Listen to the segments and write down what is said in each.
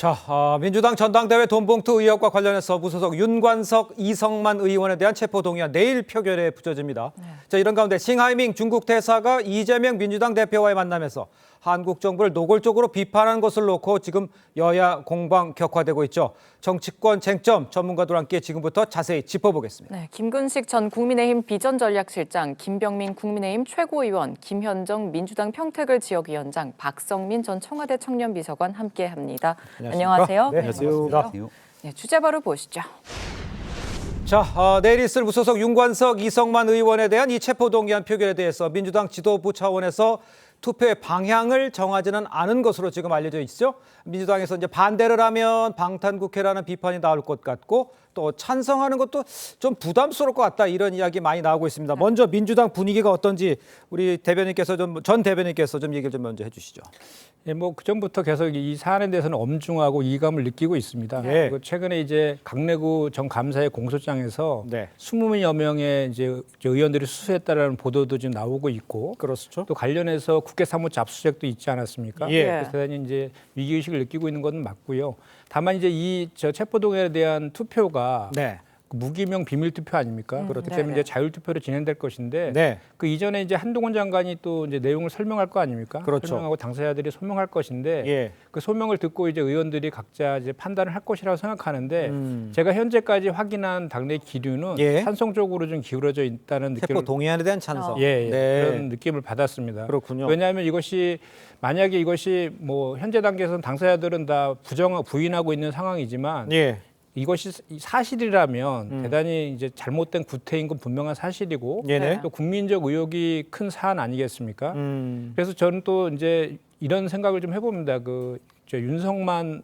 자, 민주당 전당대회 돈봉투 의혹과 관련해서 무소속 윤관석, 이성만 의원에 대한 체포동의안 내일 표결에 붙여집니다. 자, 이런 가운데 싱하이밍 중국 대사가 이재명 민주당 대표와의 만남에서 한국 정부를 노골적으로 비판한 것을 놓고 지금 여야 공방 격화되고 있죠. 정치권 쟁점 전문가들 함께 지금부터 자세히 짚어보겠습니다. 네, 김근식 전 국민의힘 비전전략실장, 김병민 국민의힘 최고위원, 김현정 민주당 평택을 지역위원장, 박성민 전 청와대 청년비서관 함께합니다. 안녕하세요. 네, 안녕하세요. 네, 주제 바로 보시죠. 자, 내일 있을 무소속 윤관석, 이성만 의원에 대한 이 체포동의안 표결에 대해서 민주당 지도부 차원에서 투표의 방향을 정하지는 않은 것으로 지금 알려져 있죠. 민주당에서 이제 반대를 하면 방탄국회라는 비판이 나올 것 같고 또 찬성하는 것도 좀 부담스러울 것 같다 이런 이야기 많이 나오고 있습니다. 먼저 민주당 분위기가 어떤지 우리 대변인께서 전 대변인께서 좀 얘기를 좀 먼저 해주시죠. 예, 뭐 그전부터 계속 이 사안에 대해서는 엄중하고 이감을 느끼고 있습니다. 네. 그리고 최근에 이제 강내구 전 감사의 공소장에서 네. 20여 명의 이제 의원들이 수수했다라는 보도도 지금 나오고 있고, 그렇죠. 또 관련해서 국회 사무처 압수수색도 있지 않았습니까? 예. 그래서 대단히 이제 위기 의식을 느끼고 있는 건 맞고요. 다만 이제 이 체포동의안에 대한 투표가 네. 무기명 비밀 투표 아닙니까? 그렇기 때문에 이제 자율 투표로 진행될 것인데 네. 그 이전에 이제 한동훈 장관이 또 이제 내용을 설명할 거 아닙니까? 그렇죠. 설명하고 당사자들이 소명할 것인데 예. 그 소명을 듣고 이제 의원들이 각자 이제 판단을 할 것이라고 생각하는데 제가 현재까지 확인한 당내 기류는 예. 찬성 쪽으로 좀 기울어져 있다는 느낌을 체포동의안에 대한 찬성. 예, 네. 그런 느낌을 받았습니다. 그렇군요. 왜냐하면 만약에 이것이 뭐 현재 단계에서는 당사자들은 다 부인하고 있는 상황이지만 예. 이것이 사실이라면 대단히 이제 잘못된 구태인 건 분명한 사실이고 네네. 또 국민적 의혹이 큰 사안 아니겠습니까? 그래서 저는 또 이제 이런 생각을 좀 해봅니다. 저 이상만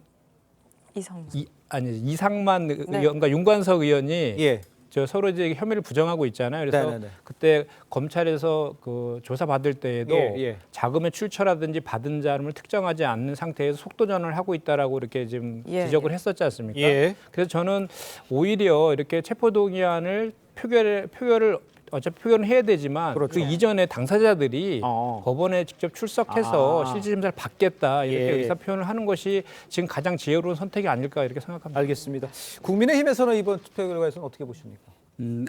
의원, 그러니까 윤관석 의원이 예. 저 서로 이제 혐의를 부정하고 있잖아요. 그래서 네네네. 그때 검찰에서 그 조사 받을 때에도 예. 자금의 출처라든지 받은 자금을 특정하지 않는 상태에서 속도전을 하고 있다라고 이렇게 지금 지적을 했었지 않습니까? 예. 그래서 저는 오히려 이렇게 체포동의안을 어차피 표결은 해야 되지만 그렇죠. 그 이전에 당사자들이 법원에 직접 출석해서 실질심사를 받겠다 이렇게 예. 의사 표현을 하는 것이 지금 가장 지혜로운 선택이 아닐까 이렇게 생각합니다. 알겠습니다. 국민의힘에서는 이번 투표 결과에서는 어떻게 보십니까?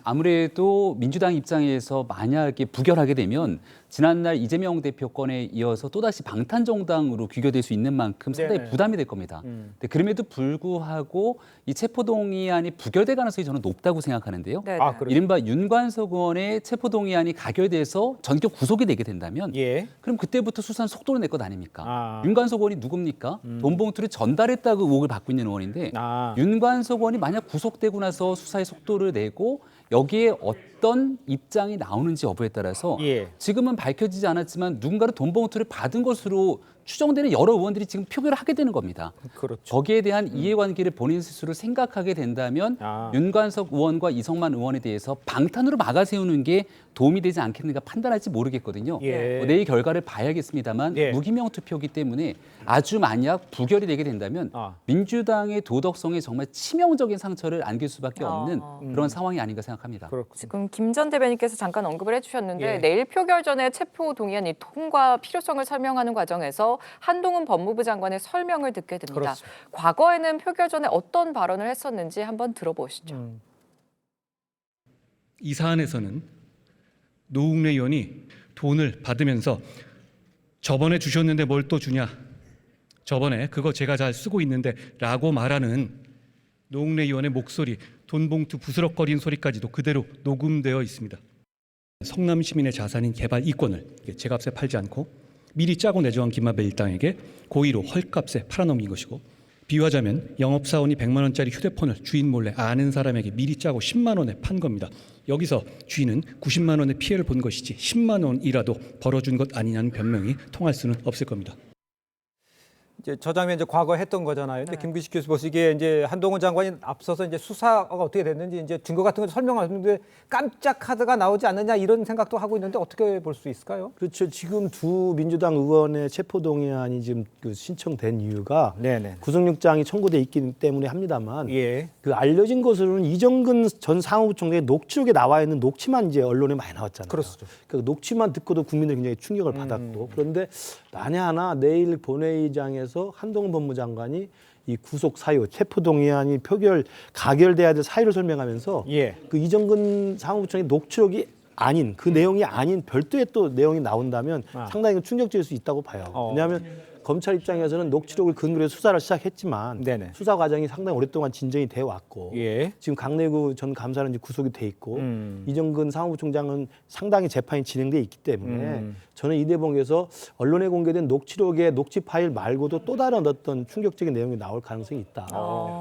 아무래도 민주당 입장에서 만약에 부결하게 되면 지난날 이재명 대표 건에 이어서 또다시 방탄정당으로 귀결될 수 있는 만큼 상당히 네네. 부담이 될 겁니다. 근데 그럼에도 불구하고 이 체포동의안이 부결될 가능성이 저는 높다고 생각하는데요. 네. 그래요? 이른바 윤관석 의원의 체포동의안이 가결돼서 전격 구속이 되게 된다면 예. 그럼 그때부터 수사는 속도를 낼 것 아닙니까? 아. 윤관석 의원이 누굽니까? 돈봉투를 전달했다고 의혹을 받고 있는 의원인데 윤관석 의원이 만약 구속되고 나서 수사의 속도를 내고 여기에 어떤 입장이 나오는지 여부에 따라서 예. 지금은 밝혀지지 않았지만 누군가는 돈봉투를 받은 것으로 추정되는 여러 의원들이 지금 표결을 하게 되는 겁니다. 그렇죠. 거기에 대한 이해관계를 본인 스스로 생각하게 된다면 윤관석 의원과 이성만 의원에 대해서 방탄으로 막아세우는 게 도움이 되지 않겠는가 판단할지 모르겠거든요. 예. 내일 결과를 봐야겠습니다만 예. 무기명 투표이기 때문에 아주 만약 부결이 되게 된다면 민주당의 도덕성에 정말 치명적인 상처를 안길 수밖에 없는 그런 상황이 아닌가 생각합니다. 그렇군요. 지금 김 전 대변인께서 잠깐 언급을 해주셨는데 예. 내일 표결 전에 체포동의안이 통과 필요성을 설명하는 과정에서 한동훈 법무부 장관의 설명을 듣게 됩니다. 그렇습니다. 과거에는 표결 전에 어떤 발언을 했었는지 한번 들어보시죠. 이 사안에서는 노웅래 의원이 돈을 받으면서 저번에 주셨는데 뭘 또 주냐, 저번에 그거 제가 잘 쓰고 있는데 라고 말하는 노웅래 의원의 목소리, 돈봉투 부스럭거리는 소리까지도 그대로 녹음되어 있습니다. 성남 시민의 자산인 개발 이권을 제값에 팔지 않고 미리 짜고 내정한 김만배 일당에게 고의로 헐값에 팔아넘긴 것이고, 비유하자면 영업사원이 100만 원짜리 휴대폰을 주인 몰래 아는 사람에게 미리 짜고 10만 원에 판 겁니다. 여기서 주인은 90만 원의 피해를 본 것이지 10만 원이라도 벌어준 것 아니냐는 변명이 통할 수는 없을 겁니다. 이제 저 장면 이제 과거에 했던 거잖아요. 근데 김규식 교수 보시기에 이제 한동훈 장관이 앞서서 이제 수사가 어떻게 됐는지 이제 증거 같은 걸 설명하는데 깜짝 카드가 나오지 않느냐 이런 생각도 하고 있는데 어떻게 볼 수 있을까요? 그렇죠. 지금 두 민주당 의원의 체포동의안이 지금 신청된 이유가 네네. 구속영장이 청구돼 있기 때문에 합니다만 예. 알려진 것으로는 이정근 전 상무부총장의 녹취록에 나와 있는 녹취만 이제 언론에 많이 나왔잖아요. 그렇죠. 그 녹취만 듣고도 국민들이 굉장히 충격을 받았고, 그런데 만에 하나 내일 본회의장에서 한동훈 법무장관이 이 구속 사유, 체포동의안이 가결돼야 될 사유를 설명하면서 예. 그 이정근 사무부총리 녹취록이 아닌 그 내용이 아닌 별도의 또 내용이 나온다면 상당히 충격적일 수 있다고 봐요. 왜냐하면 검찰 입장에서는 녹취록을 근거로 해서 수사를 시작했지만 네네. 수사 과정이 상당히 오랫동안 진전이 돼 왔고 예. 지금 강내구 전 감사는 이제 구속이 돼 있고 이정근 사무부총장은 상당히 재판이 진행돼 있기 때문에 저는 이 대목에서 언론에 공개된 녹취록의 녹취 파일 말고도 또 다른 어떤 충격적인 내용이 나올 가능성이 있다.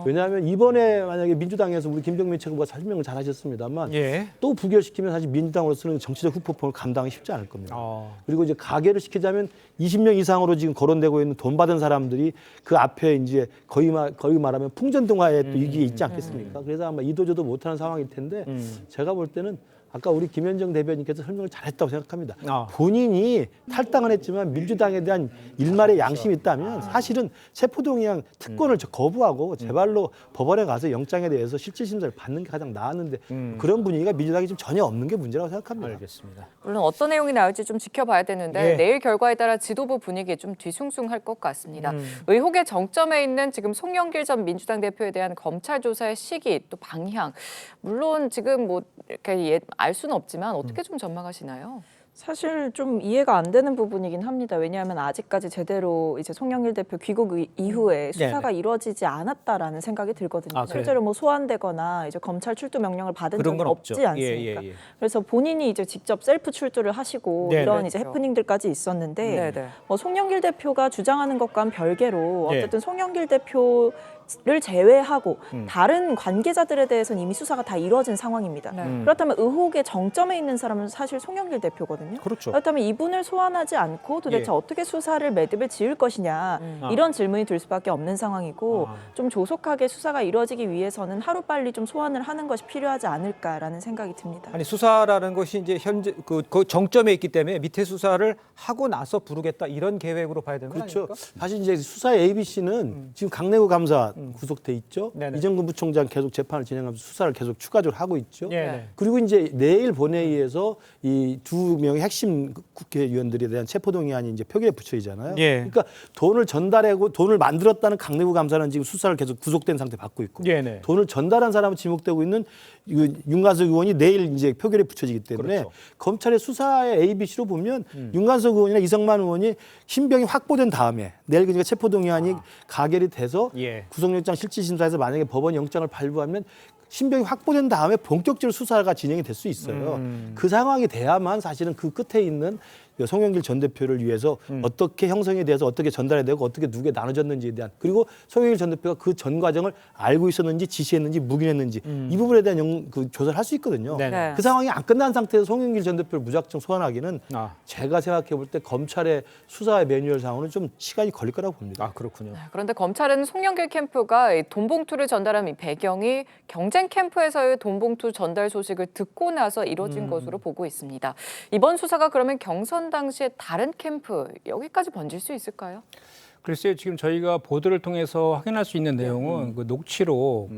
왜냐하면 이번에 만약에 민주당에서 우리 김병민 최고가 설명을 잘 하셨습니다만 예. 또 부결시키면 사실 민주당으로서는 정치적 후폭풍을 감당하기 쉽지 않을 겁니다. 그리고 이제 가결을 시키자면 20명 이상으로 지금 거론되고 있는 돈 받은 사람들이 그 앞에 이제 거의 말하면 풍전등화에 또 이게 있지 않겠습니까? 그래서 아마 이도저도 못하는 상황일 텐데 제가 볼 때는 아까 우리 김현정 대변인께서 설명을 잘했다고 생각합니다. 본인이 탈당은 했지만 민주당에 대한 일말의 양심이 있다면 사실은 체포동의안 특권을 거부하고 제발로 법원에 가서 영장에 대해서 실질심사를 받는 게 가장 나았는데 그런 분위기가 민주당이 지금 전혀 없는 게 문제라고 생각합니다. 알겠습니다. 물론 어떤 내용이 나올지 좀 지켜봐야 되는데 예. 내일 결과에 따라 지도부 분위기 좀 뒤숭숭할 것 같습니다. 의혹의 정점에 있는 지금 송영길 전 민주당 대표에 대한 검찰 조사의 시기 또 방향 물론 지금 뭐 이렇게 알 수는 없지만 어떻게 좀 전망하시나요? 사실 좀 이해가 안 되는 부분이긴 합니다. 왜냐하면 아직까지 제대로 이제 송영길 대표 귀국 이후에 수사가 이루어지지 않았다라는 생각이 들거든요. 실제로 뭐 소환되거나 이제 검찰 출두 명령을 받은 그런 적이 건 없죠. 없지 않습니까? 예. 그래서 본인이 이제 직접 셀프 출두를 하시고 네네. 이런 이제 그렇죠. 해프닝들까지 있었는데 네네. 뭐 송영길 대표가 주장하는 것과는 별개로 예. 어쨌든 송영길 대표를 제외하고 다른 관계자들에 대해서는 이미 수사가 다 이루어진 상황입니다. 그렇다면 의혹의 정점에 있는 사람은 사실 송영길 대표거든요. 그렇죠. 그렇다면 이분을 소환하지 않고 도대체 예. 어떻게 수사를 매듭을 지을 것이냐 이런 질문이 들 수밖에 없는 상황이고 좀 조속하게 수사가 이루어지기 위해서는 하루빨리 좀 소환을 하는 것이 필요하지 않을까라는 생각이 듭니다. 아니 수사라는 것이 이제 현재 그 정점에 있기 때문에 밑에 수사를 하고 나서 부르겠다 이런 계획으로 봐야 되는 거 그렇죠. 아닙니까? 사실 이제 수사의 ABC는 지금 강내구 감사 구속돼 있죠. 네네. 이정근 부총장 계속 재판을 진행하면서 수사를 계속 추가적으로 하고 있죠. 예. 그리고 이제 내일 본회의에서 이 두 명의 핵심 국회의원들에 대한 체포동의안이 이제 표결에 붙여지잖아요. 예. 그러니까 돈을 전달하고 돈을 만들었다는 강내구 감사는 지금 수사를 계속 구속된 상태 받고 있고 네네. 돈을 전달한 사람은 지목되고 있는 윤관석 의원이 내일 이제 표결에 붙여지기 때문에 그렇죠. 검찰의 수사의 ABC로 보면 윤관석 의원이나 이성만 의원이 신병이 확보된 다음에 내일 그러니까 체포동의안이 가결이 돼서 예. 구속영장 실질심사에서 만약에 법원이 영장을 발부하면 신병이 확보된 다음에 본격적으로 수사가 진행이 될 수 있어요. 그 상황이 돼야만 사실은 그 끝에 있는 송영길 전 대표를 위해서 어떻게 형성이 돼서 어떻게 전달이 되고 어떻게 누구에 나눠졌는지에 대한 그리고 송영길 전 대표가 그 전 과정을 알고 있었는지 지시했는지 묵인했는지 이 부분에 대한 그 조사를 할 수 있거든요. 네네. 그 상황이 안 끝난 상태에서 송영길 전 대표를 무작정 소환하기는 아. 제가 생각해 볼 때 검찰의 수사의 매뉴얼상으로는 좀 시간이 걸릴 거라고 봅니다. 아 그렇군요. 그런데 검찰은 송영길 캠프가 이 돈봉투를 전달한 이 배경이 경쟁 캠프에서의 돈봉투 전달 소식을 듣고 나서 이뤄진 것으로 보고 있습니다. 이번 수사가 그러면 경선 당시에 다른 캠프 여기까지 번질 수 있을까요? 글쎄요, 지금 저희가 보도를 통해서 확인할 수 있는 내용은 그 녹취록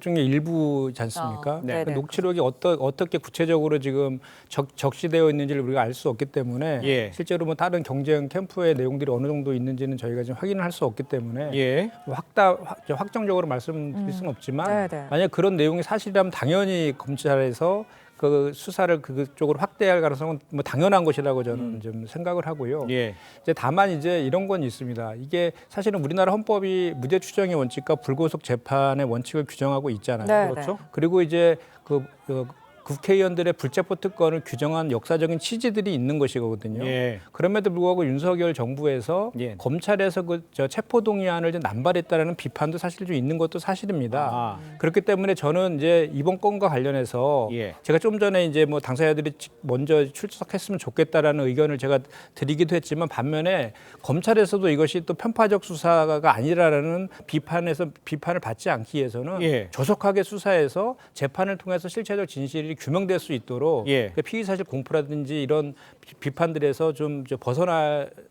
중에 일부지 않습니까? 네네. 그 녹취록이 어떻게 구체적으로 지금 적시되어 있는지를 우리가 알 수 없기 때문에 예. 실제로 뭐 다른 경쟁 캠프의 내용들이 어느 정도 있는지는 저희가 지금 확인을 할 수 없기 때문에 예. 뭐 확정적으로 말씀드릴 수는 없지만 네네. 만약 그런 내용이 사실이라면 당연히 검찰에서 그 수사를 그쪽으로 확대할 가능성은 뭐 당연한 것이라고 저는 좀 생각을 하고요. 예. 이제 다만 이제 이런 건 있습니다. 이게 사실은 우리나라 헌법이 무죄 추정의 원칙과 불구속 재판의 원칙을 규정하고 있잖아요. 네, 그렇죠? 그리고 이제 그 국회의원들의 불체포 특권을 규정한 역사적인 취지들이 있는 것이거든요. 예. 그럼에도 불구하고 윤석열 정부에서 예. 검찰에서 체포동의안을 좀 남발했다라는 비판도 사실 좀 있는 것도 사실입니다. 아. 그렇기 때문에 저는 이제 이번 건과 관련해서 예. 제가 좀 전에 이제 뭐 당사자들이 먼저 출석했으면 좋겠다라는 의견을 제가 드리기도 했지만 반면에 검찰에서도 이것이 또 편파적 수사가 아니라라는 비판을 받지 않기 위해서는 예. 조속하게 수사해서 재판을 통해서 실체적 진실이 규명될 수 있도록 예. 그러니까 피의사실 공표라든지 이런 비판들에서 좀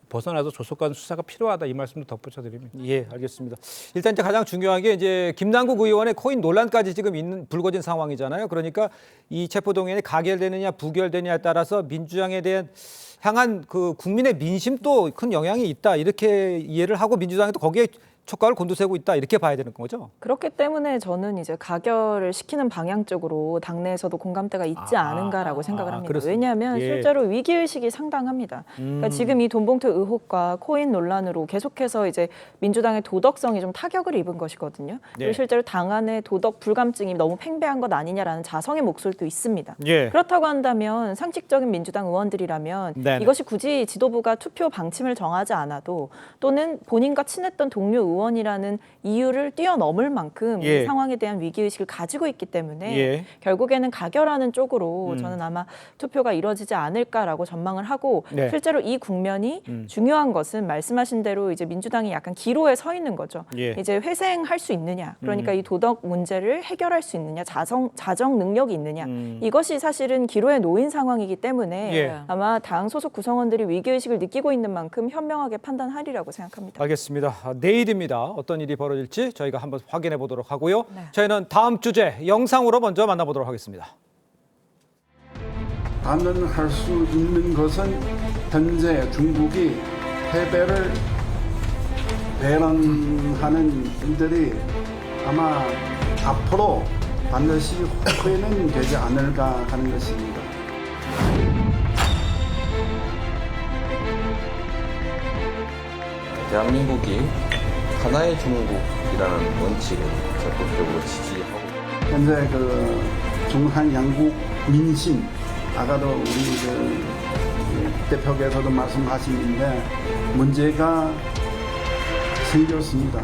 벗어나서 조속한 수사가 필요하다 이 말씀도 덧붙여드립니다. 예, 알겠습니다. 일단 이제 가장 중요한 게 이제 김남국 의원의 코인 논란까지 지금 불거진 상황이잖아요. 그러니까 이 체포동의안이 가결되느냐 부결되느냐에 따라서 민주당에 대한 향한 그 국민의 민심도 큰 영향이 있다 이렇게 이해를 하고 민주당이 또 거기에 촉각을 곤두세우고 있다 이렇게 봐야 되는 거죠. 그렇기 때문에 저는 이제 가결을 시키는 방향 쪽으로 당내에서도 공감대가 있지 않은가라고 생각을 합니다. 그렇습니다. 왜냐하면 예. 실제로 위기의식이 상당합니다. 그러니까 지금 이 돈봉투 의혹과 코인 논란으로 계속해서 이제 민주당의 도덕성이 좀 타격을 입은 것이거든요. 그리고 실제로 당 안에 도덕 불감증이 너무 팽배한 것 아니냐라는 자성의 목소리도 있습니다. 예. 그렇다고 한다면 상식적인 민주당 의원들이라면 네네. 이것이 굳이 지도부가 투표 방침을 정하지 않아도 또는 본인과 친했던 동료 의원이라는 이유를 뛰어넘을 만큼 예. 이 상황에 대한 위기의식을 가지고 있기 때문에 예. 결국에는 가결하는 쪽으로 저는 아마 투표가 이뤄지지 않을까라고 전망을 하고 네. 실제로 이 국면이 중요한 것은 말씀하신 대로 이제 민주당이 약간 기로에 서 있는 거죠. 예. 이제 회생할 수 있느냐, 그러니까 이 도덕 문제를 해결할 수 있느냐, 자정 능력이 있느냐, 이것이 사실은 기로에 놓인 상황이기 때문에 예. 아마 당 소속 구성원들이 위기의식을 느끼고 있는 만큼 현명하게 판단하리라고 생각합니다. 알겠습니다. 내일입니다. 어떤 일이 벌어질지 저희가 한번 확인해 보도록 하고요. 저희는 다음 주제 영상으로 먼저 만나보도록 하겠습니다. 가능할 수 있는 것은 현재 중국이 패배를 배런하는 일들이 아마 앞으로 반드시 후회는 되지 않을까 하는 것입니다. 대한민국이 하나의 중국이라는 원칙을 적극적으로 지지하고 현재 그 중한 양국 민심 아까도 우리 대표께서도 말씀하시는데 문제가 생겼습니다.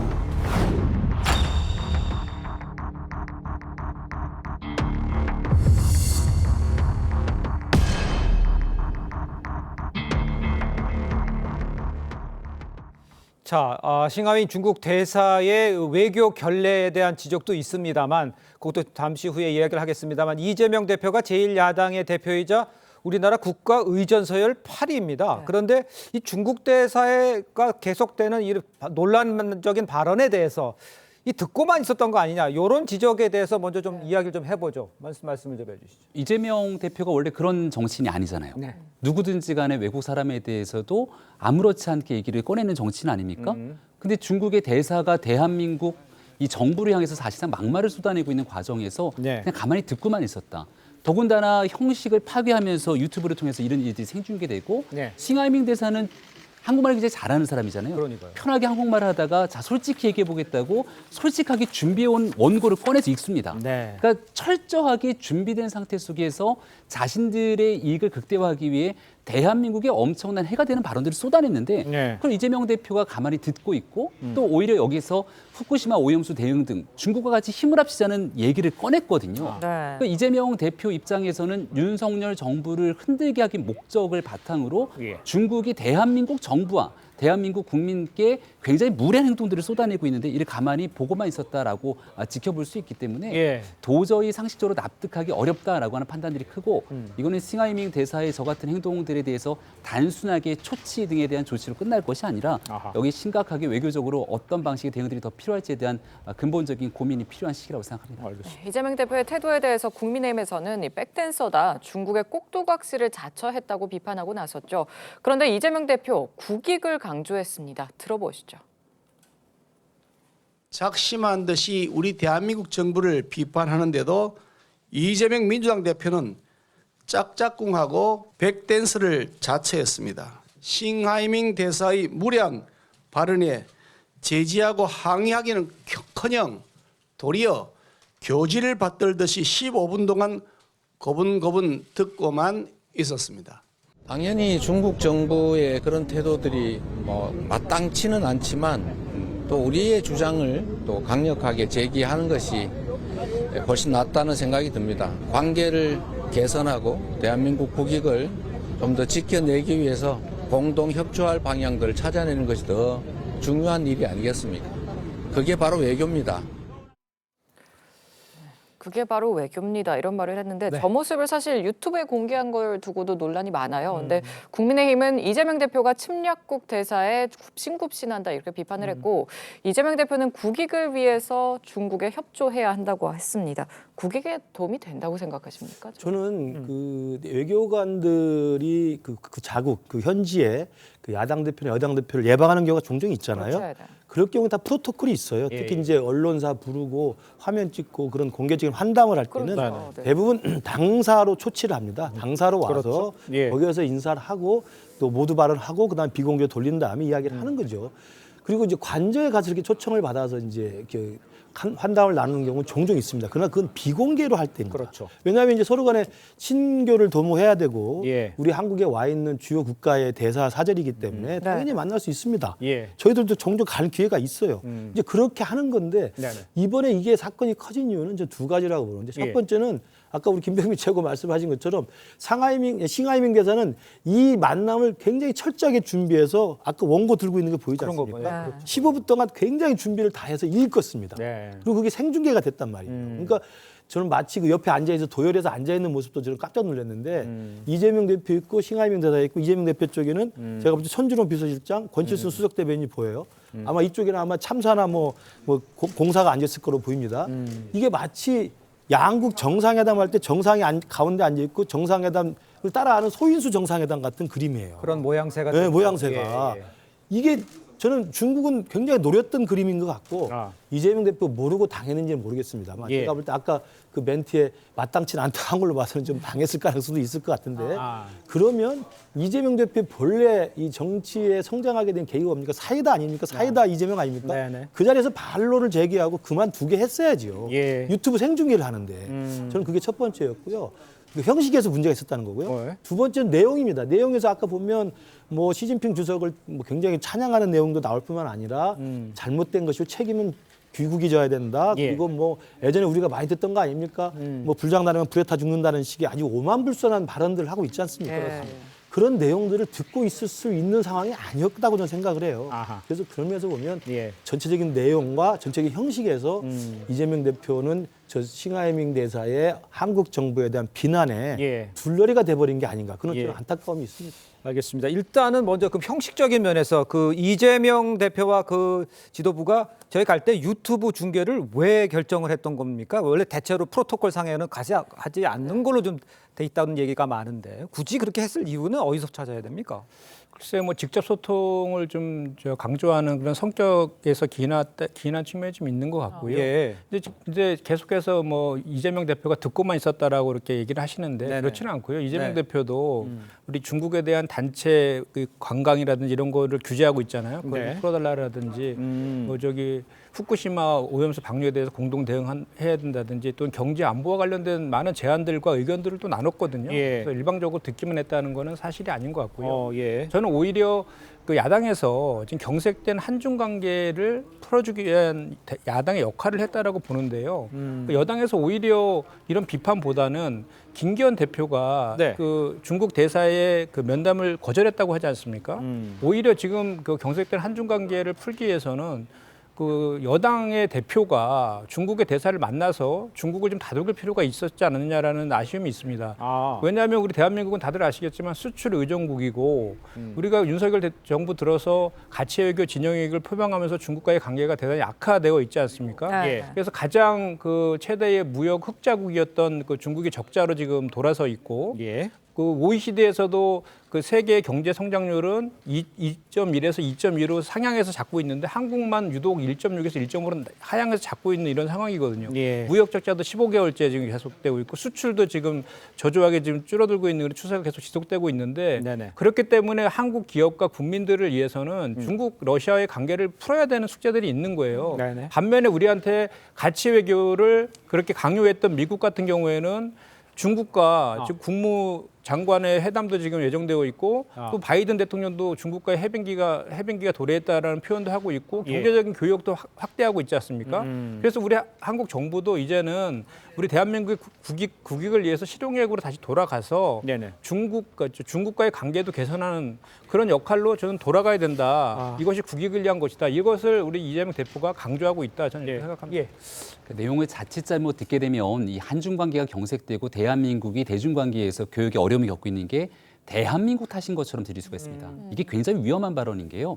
자, 싱하윈 중국 대사의 외교 결례에 대한 지적도 있습니다만 그것도 잠시 후에 이야기를 하겠습니다만 이재명 대표가 제1야당의 대표이자 우리나라 국가의전서열 8위입니다. 그런데 이 중국 대사가 계속되는 이 논란적인 발언에 대해서 이 듣고만 있었던 거 아니냐 이런 지적에 대해서 먼저 좀 이야기를 좀 해보죠. 말씀을 좀 해주시죠. 이재명 대표가 원래 그런 정치인이 아니잖아요. 네. 누구든지 간에 외국 사람에 대해서도 아무렇지 않게 얘기를 꺼내는 정치인 아닙니까? 근데 중국의 대사가 대한민국 이 정부를 향해서 사실상 막말을 쏟아내고 있는 과정에서 네. 그냥 가만히 듣고만 있었다. 더군다나 형식을 파괴하면서 유튜브를 통해서 이런 일들이 생중계되고 네. 싱하이밍 대사는 한국말을 굉장히 잘하는 사람이잖아요. 그러니까요. 편하게 한국말을 하다가 자 솔직히 얘기해 보겠다고 솔직하게 준비해온 원고를 꺼내서 읽습니다. 네. 그러니까 철저하게 준비된 상태 속에서 자신들의 이익을 극대화하기 위해 대한민국에 엄청난 해가 되는 발언들을 쏟아냈는데 네. 그걸 이재명 대표가 가만히 듣고 있고 또 오히려 여기서 후쿠시마 오염수 대응 등 중국과 같이 힘을 합치자는 얘기를 꺼냈거든요. 그러니까 이재명 대표 입장에서는 윤석열 정부를 흔들게 하기 목적을 바탕으로 예. 중국이 대한민국 정부와 대한민국 국민께 굉장히 무례한 행동들을 쏟아내고 있는데 이를 가만히 보고만 있었다라고 지켜볼 수 있기 때문에 예. 도저히 상식적으로 납득하기 어렵다라고 하는 판단들이 크고 이거는 싱하이밍 대사의 저 같은 행동들에 대해서 단순하게 초치 등에 대한 조치로 끝날 것이 아니라 아하. 여기 심각하게 외교적으로 어떤 방식의 대응들이 더 필요할지에 대한 근본적인 고민이 필요한 시기라고 생각합니다. 이재명 대표의 태도에 대해서 국민의힘에서는 이 백댄서다 중국의 꼭두각시를 자처했다고 비판하고 나섰죠. 그런데 이재명 대표 국익을 강조했습니다. 들어보시죠. 작심한 듯이 우리 대한민국 정부를 비판하는데도 이재명 민주당 대표는 짝짝꿍하고 백댄스를 자처했습니다. 싱하이밍 대사의 무례한 발언에 제지하고 항의하기는커녕 도리어 교지를 받들듯이 15분 동안 고분고분 듣고만 있었습니다. 당연히 중국 정부의 그런 태도들이 마땅치는 않지만 또 우리의 주장을 또 강력하게 제기하는 것이 훨씬 낫다는 생각이 듭니다. 관계를 개선하고 대한민국 국익을 좀 더 지켜내기 위해서 공동 협조할 방향들을 찾아내는 것이 더 중요한 일이 아니겠습니까? 그게 바로 외교입니다. 그게 바로 외교입니다. 이런 말을 했는데 저 모습을 사실 유튜브에 공개한 걸 두고도 논란이 많아요. 근데 국민의힘은 이재명 대표가 침략국 대사에 굽신굽신한다 이렇게 비판을 했고 이재명 대표는 국익을 위해서 중국에 협조해야 한다고 했습니다. 국익에 도움이 된다고 생각하십니까? 저는 그 외교관들이 그 자국, 그 현지에 그 야당 대표나 여당 대표를 예방하는 경우가 종종 있잖아요. 그렇죠. 그럴 경우 다 프로토콜이 있어요. 예, 특히 예. 이제 언론사 부르고 화면 찍고 그런 공개적인 환담을 할 때는 그렇죠. 네. 대부분 당사로 초치를 합니다. 당사로 와서 그렇죠. 예. 거기에서 인사를 하고 또 모두 발언하고 그다음 비공개로 돌린 다음에 이야기를 하는 거죠. 그리고 이제 관저에 가서 이렇게 초청을 받아서 이제 이렇게 환담을 나누는 경우는 종종 있습니다. 그러나 그건 비공개로 할 때입니다. 그렇죠. 왜냐하면 이제 서로 간에 친교를 도모해야 되고 예. 우리 한국에 와 있는 주요 국가의 대사 사절이기 때문에 당연히 만날 수 있습니다. 예. 저희들도 종종 가는 기회가 있어요. 이제 그렇게 하는 건데 네네. 이번에 이게 사건이 커진 이유는 이제 두 가지라고 보는데 첫 예. 번째는 아까 우리 김병민 최고 말씀하신 것처럼 싱하이밍 대사는 이 만남을 굉장히 철저하게 준비해서 아까 원고 들고 있는 게 보이지 그런 않습니까? 거고요. 15분 동안 굉장히 준비를 다 해서 읽었습니다. 네. 그리고 그게 생중계가 됐단 말이에요. 그러니까 저는 마치 그 옆에 앉아있어 도열해서 앉아있는 모습도 저는 깜짝 놀랐는데 이재명 대표 있고 싱하이밍 대사 있고 이재명 대표 쪽에는 제가 볼 때 천준호 비서실장, 권칠순 수석 대변인이 보여요. 아마 이쪽에는 아마 참사나 뭐 공사가 앉았을 거로 보입니다. 이게 마치 양국 정상회담 할 때 정상이 가운데 앉아 있고 정상회담을 따라하는 소인수 정상회담 같은 그림이에요. 그런 모양새가. 네, 좀- 모양새가. 예, 예. 이게 저는 중국은 굉장히 노렸던 그림인 것 같고 이재명 대표 모르고 당했는지는 모르겠습니다만 예. 제가 볼 때 아까 그 멘트에 마땅치 않다는 걸로 봐서는 좀 당했을 가능성도 있을 것 같은데 그러면 이재명 대표 본래 이 정치에 성장하게 된 계기가 뭡니까? 사이다 아닙니까? 사이다 이재명 아닙니까? 네네. 그 자리에서 반론을 제기하고 그만두게 했어야지요. 예. 유튜브 생중계를 하는데 저는 그게 첫 번째였고요. 그 형식에서 문제가 있었다는 거고요. 네. 두 번째는 내용입니다. 내용에서 아까 보면 뭐 시진핑 주석을 뭐 굉장히 찬양하는 내용도 나올 뿐만 아니라 잘못된 것이고 책임은 귀국이 져야 된다. 예. 그리고 뭐 예전에 우리가 많이 듣던 거 아닙니까? 뭐 불장난하면 불에 타 죽는다는 식의 아주 오만불선한 발언들을 하고 있지 않습니까? 네. 그런 내용들을 듣고 있을 수 있는 상황이 아니었다고 저는 생각을 해요. 아하. 그래서 그런 면에서 보면 예. 전체적인 내용과 전체적인 형식에서 이재명 대표는 저 싱하이밍 대사의 한국 정부에 대한 비난에 예. 둘러리가 돼버린 게 아닌가 그런 예. 좀 안타까움이 있습니다. 알겠습니다. 일단은 먼저 그 형식적인 면에서 그 이재명 대표와 그 지도부가 저희 갈 때 유튜브 중계를 왜 결정을 했던 겁니까? 원래 대체로 프로토콜 상에는 하지 않는 걸로 좀 돼 있다는 얘기가 많은데 굳이 그렇게 했을 이유는 어디서 찾아야 됩니까? 글쎄 뭐 직접 소통을 좀 강조하는 그런 성격에서 기인한 측면이 좀 있는 것 같고요. 예. 이제 계속해서 뭐 이재명 대표가 듣고만 있었다라고 이렇게 얘기를 하시는데 네네. 그렇지는 않고요. 이재명 네. 대표도 우리 중국에 대한 단체 그 관광이라든지 이런 거를 규제하고 있잖아요. 그걸 네. 풀어달라라든지 뭐 저기 후쿠시마 오염수 방류에 대해서 공동 대응해야 된다든지 또 경제 안보와 관련된 많은 제안들과 의견들을 또 나눴거든요. 예. 그래서 일방적으로 듣기만 했다는 거는 사실이 아닌 것 같고요. 예. 저는 오히려 그 야당에서 지금 경색된 한중 관계를 풀어주기 위한 야당의 역할을 했다라고 보는데요. 그 여당에서 오히려 이런 비판보다는 김기현 대표가 네. 그 중국 대사의 그 면담을 거절했다고 하지 않습니까? 오히려 지금 그 경색된 한중 관계를 풀기 위해서는 그 여당의 대표가 중국의 대사를 만나서 중국을 좀 다독일 필요가 있었지 않느냐라는 아쉬움이 있습니다. 왜냐하면 우리 대한민국은 다들 아시겠지만 수출 의존국이고 우리가 윤석열 정부 들어서 가치 외교, 진영 외교를 표방하면서 중국과의 관계가 대단히 악화되어 있지 않습니까? 네. 예. 그래서 가장 그 최대의 무역 흑자국이었던 그 중국이 적자로 지금 돌아서 있고 예. 그 OECD에서도 그 세계 경제 성장률은 2.1에서 2.2로 상향해서 잡고 있는데 한국만 유독 1.6에서 1.5로 하향해서 잡고 있는 이런 상황이거든요. 예. 무역 적자도 15개월째 지금 계속되고 있고 수출도 지금 저조하게 지금 줄어들고 있는 그런 추세가 계속 지속되고 있는데 네네. 그렇기 때문에 한국 기업과 국민들을 위해서는 중국, 러시아의 관계를 풀어야 되는 숙제들이 있는 거예요. 네네. 반면에 우리한테 가치 외교를 그렇게 강요했던 미국 같은 경우에는 중국과 지금 국무장관의 회담도 지금 예정되어 있고 또 바이든 대통령도 중국과의 해변기가 도래했다라는 표현도 하고 있고 경제적인 교역도 확대하고 있지 않습니까? 그래서 우리 한국 정부도 이제는 우리 대한민국의 국익을 위해서 실용외교로 다시 돌아가서 네네. 중국과의 관계도 개선하는 그런 역할로 저는 돌아가야 된다. 이것이 국익을 위한 것이다. 이것을 우리 이재명 대표가 강조하고 있다. 저는 이렇게 생각합니다. 예. 그 내용을 자칫 잘못 듣게 되면 이 한중 관계가 경색되고 대한민국이 대중 관계에서 교역에 어려움을 겪고 있는 게 대한민국 탓인 것처럼 들릴 수가 있습니다. 이게 굉장히 위험한 발언인 게요.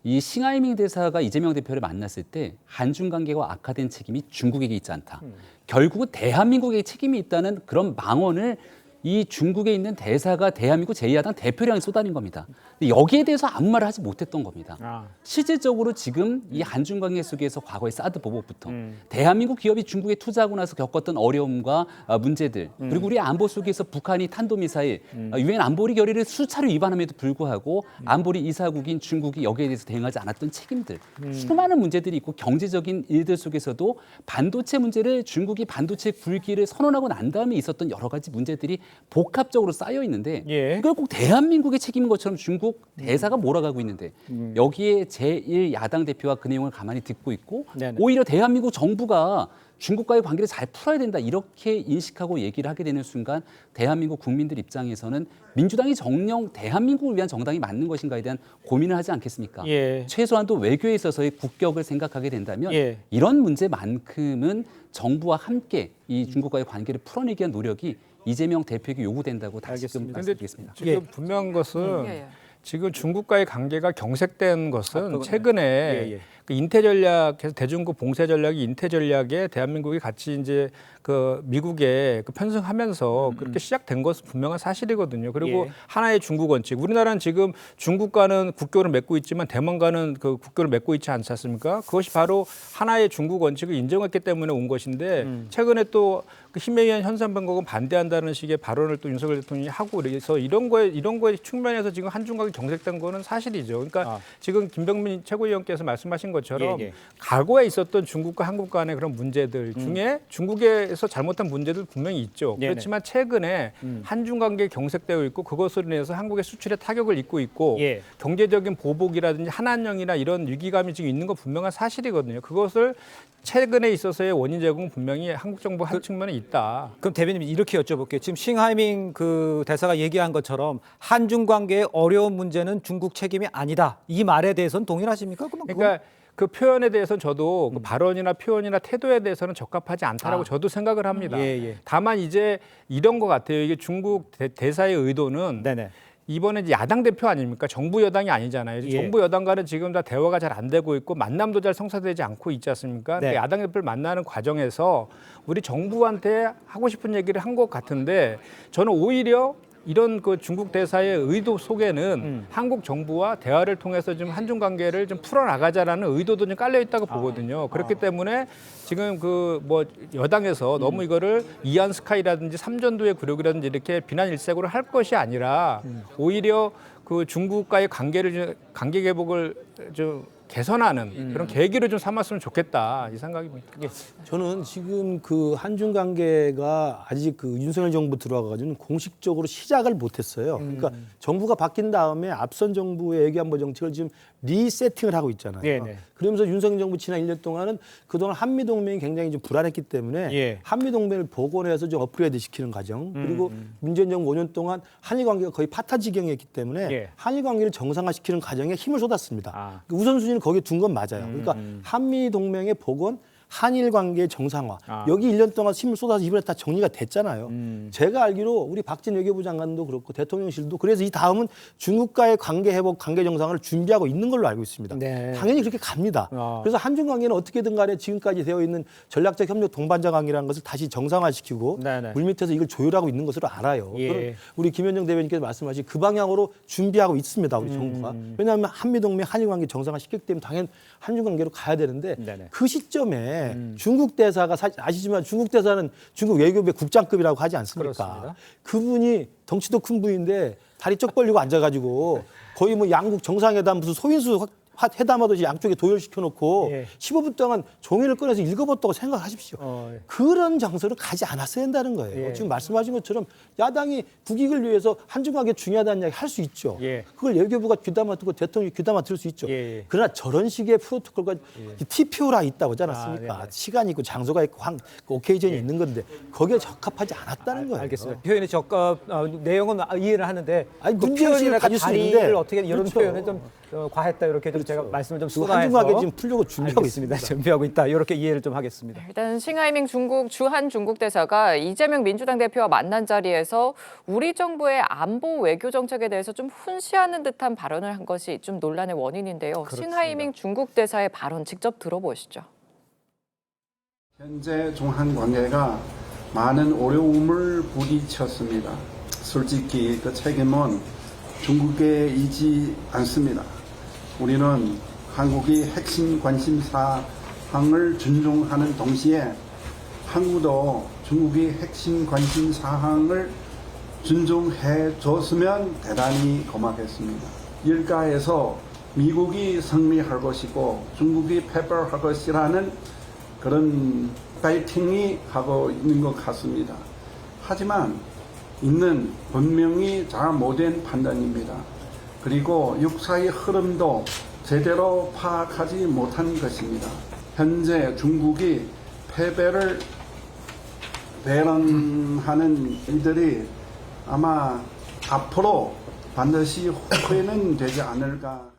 이 싱하이밍 대사가 이재명 대표를 만났을 때 한중 관계가 악화된 책임이 중국에게 있지 않다. 결국은 대한민국에게 책임이 있다는 그런 망언을 이 중국에 있는 대사가 대한민국 제2야당 대표령에 쏟아낸 겁니다. 근데 여기에 대해서 아무 말을 하지 못했던 겁니다. 실질적으로 지금 이 한중 관계 속에서 과거의 사드 보복부터 대한민국 기업이 중국에 투자하고 나서 겪었던 어려움과 문제들, 그리고 우리 안보 속에서 북한이 탄도미사일, 유엔 안보리 결의를 수차례 위반함에도 불구하고 안보리 이사국인 중국이 여기에 대해서 대응하지 않았던 책임들, 수많은 문제들이 있고 경제적인 일들 속에서도 반도체 문제를 중국이 반도체 굴기를 선언하고 난 다음에 있었던 여러 가지 문제들이 복합적으로 쌓여 있는데 이걸 꼭 대한민국의 책임인 것처럼 중국 대사가 몰아가고 있는데 여기에 제1야당 대표가 그 내용을 가만히 듣고 있고 오히려 대한민국 정부가 중국과의 관계를 잘 풀어야 된다 이렇게 인식하고 얘기를 하게 되는 순간 대한민국 국민들 입장에서는 민주당이 정녕 대한민국을 위한 정당이 맞는 것인가에 대한 고민을 하지 않겠습니까? 최소한도 외교에 있어서의 국격을 생각하게 된다면 이런 문제만큼은 정부와 함께 이 중국과의 관계를 풀어내기 위한 노력이 이재명 대표에게 요구된다고 다시금 말씀드리겠습니다. 지금 분명한 것은 지금 중국과의 관계가 경색된 것은 최근에 그 인태 전략에서 대중국 봉쇄 전략이 인태 전략에 대한민국이 같이 이제 그 미국에 그 편승하면서 그렇게 시작된 것은 분명한 사실이거든요. 그리고 하나의 중국 원칙. 우리나라는 지금 중국과는 국교를 맺고 있지만 대만과는 그 국교를 맺고 있지 않지 않습니까? 그것이 바로 하나의 중국 원칙을 인정했기 때문에 온 것인데 최근에 또 그 힘에 의한 현상변곡은 반대한다는 식의 발언을 또 윤석열 대통령이 하고 그래서 이런 거에 측면에서 지금 한중관계 경색된 거는 사실이죠. 그러니까 지금 김병민 최고위원께서 말씀하신 것처럼 과거에 있었던 중국과 한국 간의 그런 문제들 중에 중국에서 잘못한 문제들 분명히 있죠. 그렇지만 최근에 한중 관계 경색되고 있고 그것으로 인해서 한국의 수출에 타격을 입고 있고 경제적인 보복이라든지 한한령이나 이런 위기감이 지금 있는 거 분명한 사실이거든요. 그것을 최근에 있어서의 원인 제공은 분명히 한국 정부 한 측면에 있다. 그럼 대변인 이렇게 여쭤볼게요. 지금 싱하이밍 그 대사가 얘기한 것처럼 한중 관계의 어려운 문제는 중국 책임이 아니다. 이 말에 대해서는 동의하십니까? 그러니까 그 표현에 대해서는 저도 그 발언이나 표현이나 태도에 대해서는 적합하지 않다라고 저도 생각을 합니다. 다만 이제 이런 것 같아요. 이게 중국 대사의 의도는 이번에 이제 야당 대표 아닙니까? 정부 여당이 아니잖아요. 정부 여당과는 지금 다 대화가 잘 안 되고 있고 만남도 잘 성사되지 않고 있지 않습니까? 그러니까 야당 대표를 만나는 과정에서 우리 정부한테 하고 싶은 얘기를 한 것 같은데 저는 오히려 이런 그 중국 대사의 의도 속에는 한국 정부와 대화를 통해서 좀 한중 관계를 좀 풀어나가자라는 의도도 좀 깔려 있다고 보거든요. 그렇기 때문에 지금 그 뭐 여당에서 너무 이거를 이안 스카이라든지 삼전도의 굴욕이라든지 이렇게 비난 일색으로 할 것이 아니라 오히려 그 중국과의 관계 개복을 좀 개선하는 그런 계기를 좀 삼았으면 좋겠다 이 생각입니다. 저는 지금 그 한중 관계가 아직 그 윤석열 정부 들어와가지고 공식적으로 시작을 못했어요. 그러니까 정부가 바뀐 다음에 앞선 정부의 외교안보 정책을 지금 리세팅을 하고 있잖아요. 그러면서 윤석열 정부 지난 1년 동안은 그동안 한미 동맹이 굉장히 좀 불안했기 때문에 한미 동맹을 복원해서 좀 업그레이드 시키는 과정, 그리고 문재인 정부 5년 동안 한일 관계가 거의 파타지경이었기 때문에 한일 관계를 정상화시키는 과정에 힘을 쏟았습니다. 우선순위는 거기에 둔 건 맞아요. 그러니까 한미 동맹의 복원, 한일 관계 정상화. 여기 1년 동안 힘을 쏟아서 이번에 다 정리가 됐잖아요. 제가 알기로 우리 박진 외교부 장관도 그렇고 대통령실도 그래서 이 다음은 중국과의 관계 회복, 관계 정상화를 준비하고 있는 걸로 알고 있습니다. 당연히 그렇게 갑니다. 그래서 한중 관계는 어떻게든 간에 지금까지 되어 있는 전략적 협력 동반자 관계라는 것을 다시 정상화시키고 물밑에서 이걸 조율하고 있는 것으로 알아요. 우리 김현정 대변인께서 말씀하신 그 방향으로 준비하고 있습니다. 우리 정부가. 왜냐하면 한미 동맹, 한일 관계 정상화시켰기 때문에 당연히 한중 관계로 가야 되는데 그 시점에 중국 대사가 아시지만 중국 대사는 중국 외교부의 국장급이라고 하지 않습니까? 그렇습니다. 그분이 덩치도 큰 분인데 다리 쩍 벌리고 앉아가지고 거의 뭐 양국 정상회담 무슨 소인수 회담하듯이 양쪽에 도열시켜놓고 15분 동안 종이를 꺼내서 읽어봤다고 생각하십시오. 그런 장소를 가지 않았어야 된다는 거예요. 지금 말씀하신 것처럼 야당이 국익을 위해서 한중관계 중요하다는 이야기 할 수 있죠. 그걸 외교부가 귀담아 듣고 대통령이 귀담아 들을 수 있죠. 그러나 저런 식의 프로토콜과 TPO라 있다고 하지 않았습니까? 시간이 있고 장소가 있고 오케이전이 있는 건데 거기에 적합하지 않았다는 거예요. 알겠습니다. 표현이 내용은 이해를 하는데 문제의식을 가질 수 있는데 어떻게 이런 표현을 좀 과했다 이렇게 좀 제가 말씀을 좀 쏟아해서 한중관계 지금 풀려고 준비하고 있습니다. 준비하고 있다. 이렇게 이해를 좀 하겠습니다. 일단 싱하이밍 주한 중국 대사가 이재명 민주당 대표와 만난 자리에서 우리 정부의 안보 외교 정책에 대해서 좀 훈시하는 듯한 발언을 한 것이 좀 논란의 원인인데요. 싱하이밍 중국 대사의 발언 직접 들어보시죠. 현재 중한 관계가 많은 어려움을 부딪혔습니다. 솔직히 그 책임은 중국에 있지 않습니다. 우리는 한국이 핵심 관심 사항을 존중하는 동시에 한국도 중국이 핵심 관심 사항을 존중해 줬으면 대단히 고맙겠습니다. 일가에서 미국이 승리할 것이고 중국이 패배할 것이라는 그런 파이팅이 하고 있는 것 같습니다. 하지만 이는 분명히 잘못된 판단입니다. 그리고 역사의 흐름도 제대로 파악하지 못한 것입니다. 현재 중국이 패배를 배런하는 이들이 아마 앞으로 반드시 후회는 되지 않을까.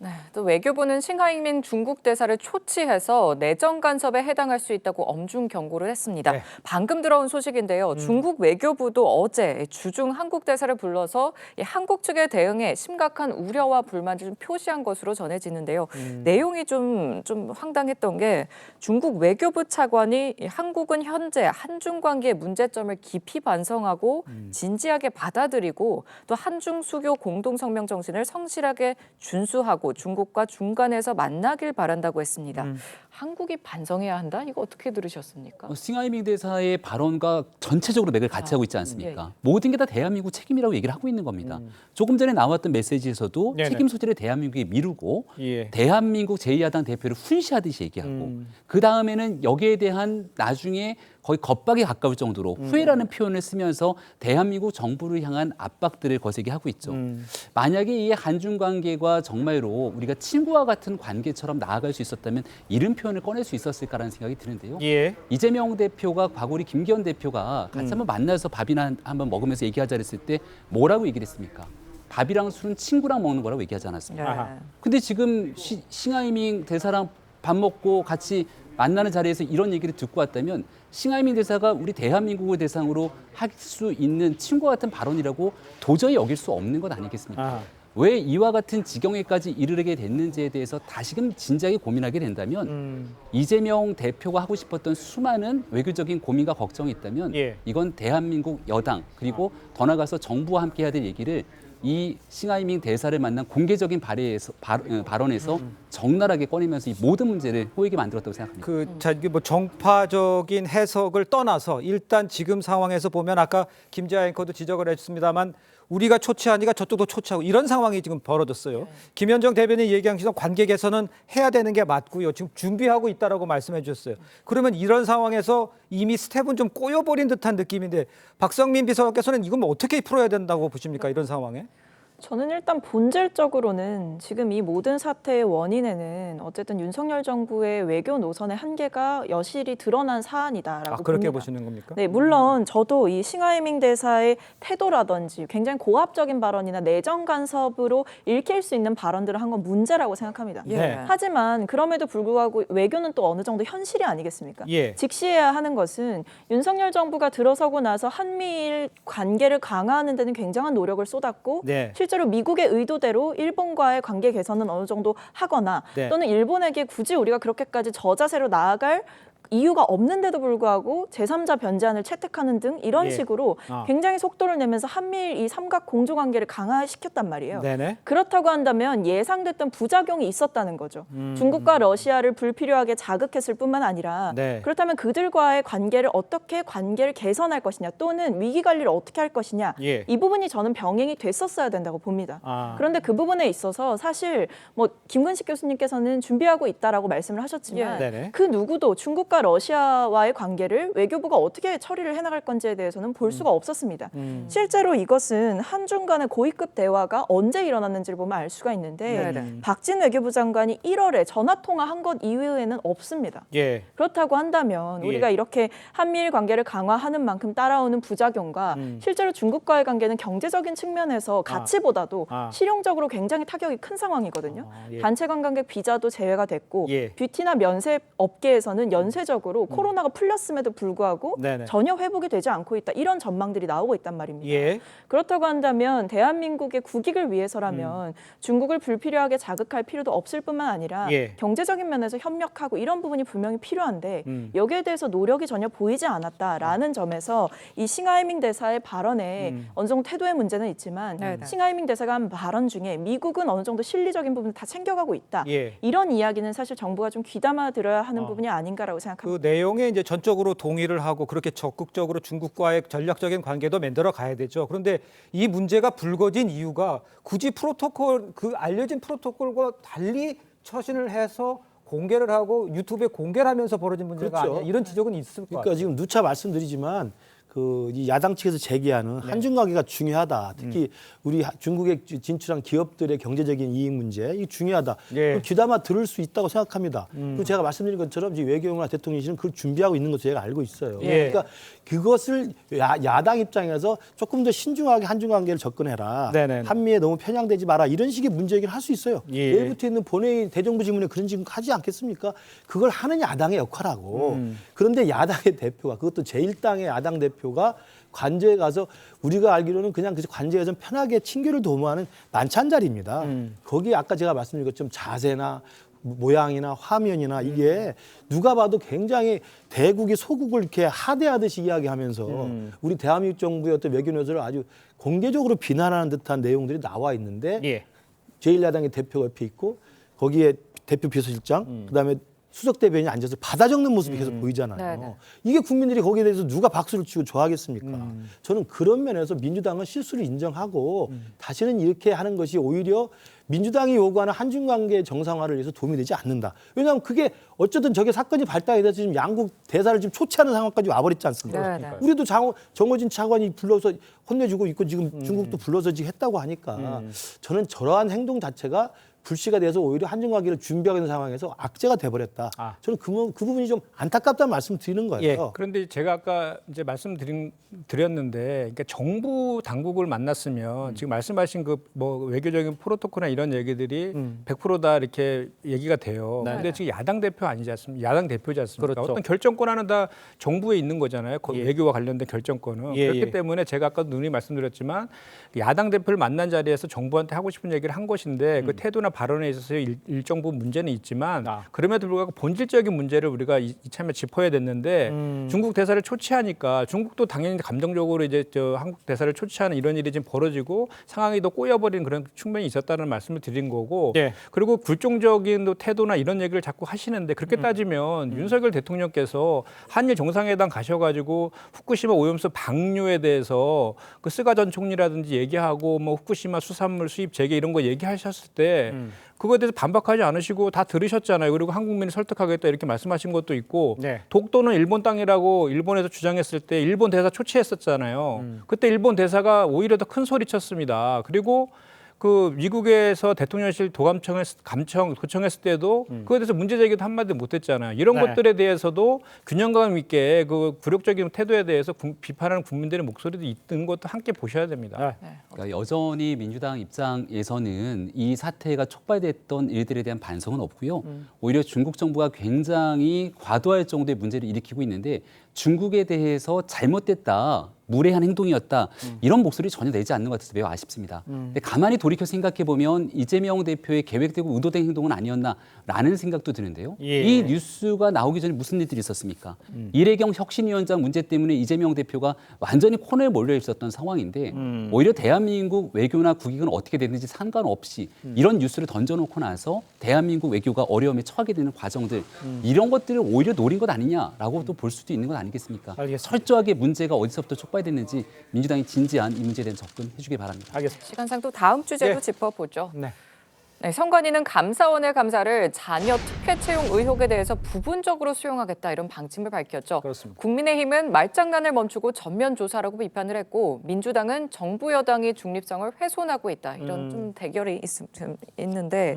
네, 또 외교부는 싱하이밍 중국 대사를 초치해서 내정 간섭에 해당할 수 있다고 엄중 경고를 했습니다. 네. 방금 들어온 소식인데요. 중국 외교부도 어제 주중 한국 대사를 불러서 이 한국 측의 대응에 심각한 우려와 불만을 좀 표시한 것으로 전해지는데요. 내용이 좀 황당했던 게 중국 외교부 차관이 이 한국은 현재 한중 관계의 문제점을 깊이 반성하고 진지하게 받아들이고 또 한중 수교 공동성명 정신을 성실하게 준수하고 중국과 중간에서 만나길 바란다고 했습니다. 한국이 반성해야 한다? 이거 어떻게 들으셨습니까? 싱하이밍 대사의 발언과 전체적으로 맥을 같이 하고 있지 않습니까? 모든 게 다 대한민국 책임이라고 얘기를 하고 있는 겁니다. 조금 전에 나왔던 메시지에서도 네네. 책임 소재를 대한민국에 미루고 예. 대한민국 제2야당 대표를 훈시하듯이 얘기하고 그 다음에는 여기에 대한 나중에 거의 겁박에 가까울 정도로 후회라는 표현을 쓰면서 대한민국 정부를 향한 압박들을 거세게 하고 있죠. 만약에 이 한중 관계가 정말로 우리가 친구와 같은 관계처럼 나아갈 수 있었다면 이런 표현을 꺼낼 수 있었을까라는 생각이 드는데요. 예. 이재명 대표가 과거 우리 김기현 대표가 같이 한번 만나서 밥이나 한번 먹으면서 얘기하자 그랬을 때 뭐라고 얘기를 했습니까? 밥이랑 술은 친구랑 먹는 거라고 얘기하지 않았습니까? 근데 지금 싱하이밍 대사랑 밥 먹고 같이 만나는 자리에서 이런 얘기를 듣고 왔다면 싱하이밍 대사가 우리 대한민국을 대상으로 할 수 있는 친구와 같은 발언이라고 도저히 여길 수 없는 것 아니겠습니까? 왜 이와 같은 지경에까지 이르게 됐는지에 대해서 다시금 진지하게 고민하게 된다면 이재명 대표가 하고 싶었던 수많은 외교적인 고민과 걱정이 있다면 이건 대한민국 여당 그리고 더 나아가서 정부와 함께 해야 될 얘기를 이 싱하이밍 대사를 만난 공개적인 발언에서 적나라하게 꺼내면서 이 모든 문제를 꼬이게 만들었다고 생각합니다. 이게 뭐 정파적인 해석을 떠나서 일단 지금 상황에서 보면 아까 김재하 앵커도 지적을 했습니다만 우리가 초치하니까 저쪽도 초치하고 이런 상황이 지금 벌어졌어요. 김현정 대변인 얘기한 것처럼 관계 개선은 해야 되는 게 맞고요. 지금 준비하고 있다라고 말씀해 주셨어요. 그러면 이런 상황에서 이미 스텝은 좀 꼬여버린 듯한 느낌인데 박성민 비서관께서는 이건 뭐 어떻게 풀어야 된다고 보십니까? 이런 상황에? 저는 일단 본질적으로는 지금 이 모든 사태의 원인에는 어쨌든 윤석열 정부의 외교 노선의 한계가 여실히 드러난 사안이다라고 그렇게 봅니다. 보시는 겁니까? 네, 물론 저도 이 싱하이밍 대사의 태도라든지 굉장히 고압적인 발언이나 내정 간섭으로 읽힐 수 있는 발언들을 한 건 문제라고 생각합니다. 하지만 그럼에도 불구하고 외교는 또 어느 정도 현실이 아니겠습니까? 직시해야 하는 것은 윤석열 정부가 들어서고 나서 한미일 관계를 강화하는 데는 굉장한 노력을 쏟았고 실제로 미국의 의도대로 일본과의 관계 개선은 어느 정도 하거나 또는 일본에게 굳이 우리가 그렇게까지 저자세로 나아갈 이유가 없는데도 불구하고 제3자 변제안을 채택하는 등 이런 식으로 굉장히 속도를 내면서 한미일 이 삼각 공조관계를 강화시켰단 말이에요. 그렇다고 한다면 예상됐던 부작용이 있었다는 거죠. 중국과 러시아를 불필요하게 자극했을 뿐만 아니라 그렇다면 그들과의 관계를 어떻게 관계를 개선할 것이냐 또는 위기 관리를 어떻게 할 것이냐 이 부분이 저는 병행이 됐었어야 된다고 봅니다. 그런데 그 부분에 있어서 사실 뭐 김근식 교수님께서는 준비하고 있다라고 말씀을 하셨지만 그 누구도 중국과 러시아와의 관계를 외교부가 어떻게 처리를 해나갈 건지에 대해서는 볼 수가 없었습니다. 실제로 이것은 한중 간의 고위급 대화가 언제 일어났는지를 보면 알 수가 있는데 박진 외교부 장관이 1월에 전화통화한 것 이후에는 없습니다. 그렇다고 한다면 우리가 이렇게 한미일 관계를 강화하는 만큼 따라오는 부작용과 실제로 중국과의 관계는 경제적인 측면에서 가치보다도 실용적으로 굉장히 타격이 큰 상황이거든요. 단체 관광객 비자도 제외가 됐고 뷰티나 면세 업계에서는 연쇄 실질적으로 코로나가 풀렸음에도 불구하고 네네. 전혀 회복이 되지 않고 있다. 이런 전망들이 나오고 있단 말입니다. 예. 그렇다고 한다면 대한민국의 국익을 위해서라면 중국을 불필요하게 자극할 필요도 없을 뿐만 아니라 예. 경제적인 면에서 협력하고 이런 부분이 분명히 필요한데 여기에 대해서 노력이 전혀 보이지 않았다라는 점에서 이 싱하이밍 대사의 발언에 어느 정도 태도의 문제는 있지만 네네. 싱하이밍 대사가 한 발언 중에 미국은 어느 정도 실리적인 부분을 다 챙겨가고 있다. 예. 이런 이야기는 사실 정부가 좀 귀담아 들어야 하는 부분이 아닌가라고 생각합니다. 그 내용에 이제 전적으로 동의를 하고 그렇게 적극적으로 중국과의 전략적인 관계도 만들어 가야 되죠. 그런데 이 문제가 불거진 이유가 굳이 프로토콜 그 알려진 프로토콜과 달리 처신을 해서 공개를 하고 유튜브에 공개를 하면서 벌어진 문제가 그렇죠. 아니야. 이런 지적은 있을 것 그러니까 같아요. 지금 누차 말씀드리지만 이 야당 측에서 제기하는 한중 관계가 중요하다. 특히 우리 중국에 진출한 기업들의 경제적인 이익 문제 이 중요하다. 예. 그걸 귀담아 들을 수 있다고 생각합니다. 그리고 제가 말씀드린 것처럼 지금 외교부나 대통령실은 그걸 준비하고 있는 것으로 제가 알고 있어요. 예. 그러니까 그것을 야당 입장에서 조금 더 신중하게 한중 관계를 접근해라. 네네네. 한미에 너무 편향되지 마라. 이런 식의 문제 얘기를 할 수 있어요. 예. 내일 붙어 있는 본회의 대정부 질문에 그런 질문 하지 않겠습니까? 그걸 하는 야당의 역할하고 그런데 야당의 대표가 그것도 제1당의 야당 대표가 관저에 가서 우리가 알기로는 그냥 그 관저에서 편하게 친교를 도모하는 만찬 자리입니다. 거기에 아까 제가 말씀드린 것처럼 자세나 모양이나 화면이나 이게 누가 봐도 굉장히 대국이 소국을 이렇게 하대하듯이 이야기하면서 우리 대한민국 정부의 어떤 외교 노선을 아주 공개적으로 비난하는 듯한 내용들이 나와 있는데 예. 제1야당의 대표가 옆에 있고 거기에 대표 비서실장 그다음에 수석 대변인이 앉아서 받아 적는 모습이 계속 보이잖아요. 네네. 이게 국민들이 거기에 대해서 누가 박수를 치고 좋아하겠습니까? 저는 그런 면에서 민주당은 실수를 인정하고 다시는 이렇게 하는 것이 오히려 민주당이 요구하는 한중 관계 정상화를 위해서 도움이 되지 않는다. 왜냐하면 그게 어쨌든 저게 사건이 발단이 돼서 지금 양국 대사를 지금 초치하는 상황까지 와버렸지 않습니까? 네네. 우리도 정호진 차관이 불러서 혼내주고 있고 지금 중국도 불러서 지금 했다고 하니까 저는 저러한 행동 자체가 불씨가 돼서 오히려 한중 관계를 준비하고 있는 상황에서 악재가 돼버렸다. 저는 그 부분이 좀 안타깝다는 말씀 드리는 거예요. 예. 그런데 제가 아까 이제 말씀드렸는데, 그러니까 정부 당국을 만났으면 지금 말씀하신 그 뭐 외교적인 프로토콜이나 이런 얘기들이 100%다 이렇게 얘기가 돼요. 네. 근데 지금 야당 대표 아니지 않습니까? 야당 대표지 않습니까? 그렇죠. 어떤 결정권하는 다 정부에 있는 거잖아요. 예. 외교와 관련된 결정권은. 예, 그렇기 예. 때문에 제가 아까 누누이 말씀드렸지만 야당 대표를 만난 자리에서 정부한테 하고 싶은 얘기를 한 것인데 그 태도나 발언에 있어서 일정 부분 문제는 있지만 그럼에도 불구하고 본질적인 문제를 우리가 이참에 짚어야 됐는데 중국 대사를 초치하니까 중국도 당연히 감정적으로 이제 한국 대사를 초치하는 이런 일이 지금 벌어지고 상황이 더 꼬여버린 그런 측면이 있었다는 말씀을 드린 거고 예. 그리고 굴종적인 또 태도나 이런 얘기를 자꾸 하시는데 그렇게 따지면 윤석열 대통령께서 한일 정상회담 가셔가지고 후쿠시마 오염수 방류에 대해서 그 스가 전 총리라든지 얘기하고 뭐 후쿠시마 수산물 수입 재개 이런 거 얘기하셨을 때 그거에 대해서 반박하지 않으시고 다 들으셨잖아요. 그리고 한국민을 설득하겠다 이렇게 말씀하신 것도 있고 네. 독도는 일본 땅이라고 일본에서 주장했을 때 일본 대사 초치했었잖아요. 그때 일본 대사가 오히려 더 큰 소리 쳤습니다. 그리고 그 미국에서 대통령실 도청했을 때도 그거에 대해서 문제 제기도 한마디 못했잖아요. 이런 네. 것들에 대해서도 균형감 있게 그 굴욕적인 태도에 대해서 비판하는 국민들의 목소리도 있는 것도 함께 보셔야 됩니다. 그러니까 여전히 민주당 입장에서는 이 사태가 촉발됐던 일들에 대한 반성은 없고요. 오히려 중국 정부가 굉장히 과도할 정도의 문제를 일으키고 있는데 중국에 대해서 잘못됐다. 무례한 행동이었다. 이런 목소리 전혀 내지 않는 것 같아서 매우 아쉽습니다. 근데 가만히 돌이켜 생각해 보면 이재명 대표의 계획되고 의도된 행동은 아니었나라는 생각도 드는데요. 예. 이 뉴스가 나오기 전에 무슨 일들이 있었습니까? 이래경 혁신위원장 문제 때문에 이재명 대표가 완전히 코너에 몰려 있었던 상황인데 오히려 대한민국 외교나 국익은 어떻게 됐는지 상관없이 이런 뉴스를 던져놓고 나서 대한민국 외교가 어려움에 처하게 되는 과정들 이런 것들을 오히려 노린 것 아니냐라고 또 볼 수도 있는 것 아니겠습니까? 알겠습니다. 철저하게 문제가 어디서부터 촉발됐는지 민주당이 진지한 이 문제에 대한 접근해 주길 바랍니다. 알겠습니다. 시간상 또 다음 주제도 예. 짚어보죠. 네. 네, 선관위는 감사원의 감사를 자녀 특혜 채용 의혹에 대해서 부분적으로 수용하겠다 이런 방침을 밝혔죠. 그렇습니다. 국민의힘은 말장난을 멈추고 전면 조사라고 비판을 했고 민주당은 정부 여당이 중립성을 훼손하고 있다 이런 좀 대결이 있는데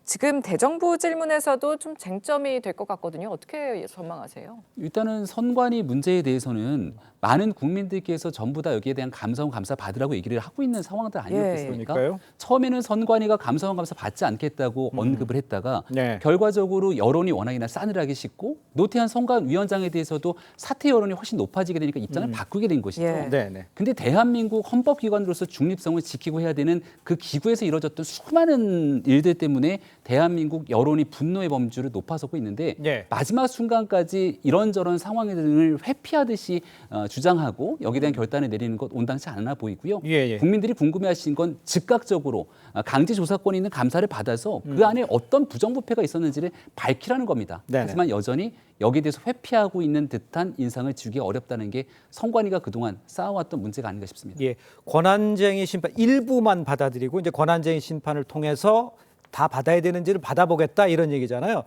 지금 대정부 질문에서도 좀 쟁점이 될 것 같거든요. 어떻게 전망하세요? 일단은 선관위 문제에 대해서는 많은 국민들께서 전부 다 여기에 대한 감사원 감사 받으라고 얘기를 하고 있는 상황들 아니었겠습니까? 그러니까요. 처음에는 선관위가 감사원 감사 받지 않겠다고 언급을 했다가 네. 결과적으로 여론이 워낙이나 싸늘하게 식고 노태한 선관위원장에 대해서도 사퇴 여론이 훨씬 높아지게 되니까 입장을 바꾸게 된 것이죠. 예. 네. 근데 대한민국 헌법기관으로서 중립성을 지키고 해야 되는 그 기구에서 이루어졌던 수많은 일들 때문에 대한민국 여론이 분노의 범주를 높아서고 있는데 예. 마지막 순간까지 이런저런 상황들을 회피하듯이 주장하고 여기에 대한 결단을 내리는 것 온당치 않아 보이고요. 예. 국민들이 궁금해하신 건 즉각적으로 강제 조사권이 있는 감사를 받아서 그 안에 어떤 부정부패가 있었는지를 밝히라는 겁니다. 네네. 하지만 여전히 여기에 대해서 회피하고 있는 듯한 인상을 주기 어렵다는 게 선관위가 그동안 쌓아왔던 문제가 아닌가 싶습니다. 예, 권한쟁의 심판 일부만 받아들이고 이제 권한쟁의 심판을 통해서 다 받아야 되는지를 받아보겠다 이런 얘기잖아요.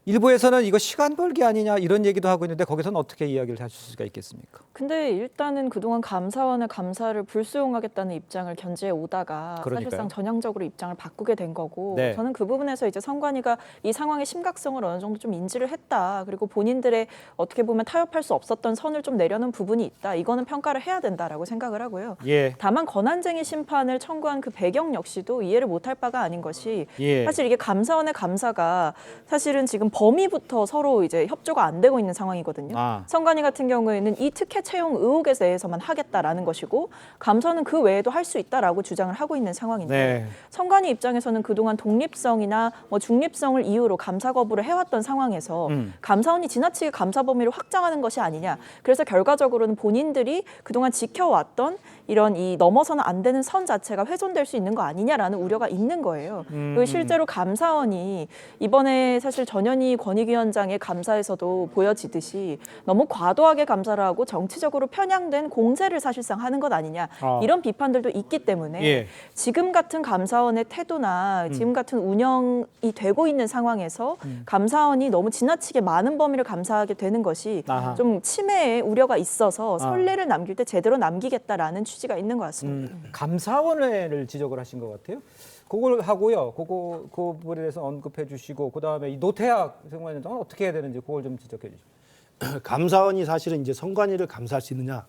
일부에서는 이거 시간 벌기 아니냐 이런 얘기도 하고 있는데 거기서는 어떻게 이야기를 하실 수가 있겠습니까? 근데 일단은 그동안 감사원의 감사를 불수용하겠다는 입장을 견지해 오다가 그러니까요. 사실상 전향적으로 입장을 바꾸게 된 거고 네. 저는 그 부분에서 이제 선관위가 이 상황의 심각성을 어느 정도 좀 인지를 했다. 그리고 본인들의 어떻게 보면 타협할 수 없었던 선을 좀 내려놓은 부분이 있다. 이거는 평가를 해야 된다라고 생각을 하고요. 예. 다만 권한쟁의 심판을 청구한 그 배경 역시도 이해를 못할 바가 아닌 것이 예. 사실 이게 감사원의 감사가 사실은 지금 범위부터 서로 이제 협조가 안 되고 있는 상황이거든요. 아. 선관위 같은 경우에는 이 특혜 채용 의혹에 대해서만 하겠다라는 것이고 감사는 그 외에도 할 수 있다라고 주장을 하고 있는 상황인데 네. 선관위 입장에서는 그동안 독립성이나 뭐 중립성을 이유로 감사 거부를 해왔던 상황에서 감사원이 지나치게 감사 범위를 확장하는 것이 아니냐. 그래서 결과적으로는 본인들이 그동안 지켜왔던 이런 이 넘어서는 안 되는 선 자체가 훼손될 수 있는 거 아니냐라는 우려가 있는 거예요. 그리고 실제로 감사원이 이번에 사실 전현희 권익위원장의 감사에서도 보여지듯이 너무 과도하게 감사를 하고 정치적으로 편향된 공세를 사실상 하는 것 아니냐 이런 비판들도 있기 때문에 예. 지금 같은 감사원의 태도나 지금 같은 운영이 되고 있는 상황에서 감사원이 너무 지나치게 많은 범위를 감사하게 되는 것이 아하. 좀 침해의 우려가 있어서 선례를 남길 때 제대로 남기겠다라는 취지가 있는 것 같습니다. 감사원회를 지적을 하신 것 같아요. 그걸 하고요. 그 부분에 대해서 언급해 주시고 그다음에 이 노태학 선관위원장은 어떻게 해야 되는지 그걸 좀 지적해 주시죠. 감사원이 사실은 이제 선관위를 감사할 수 있느냐?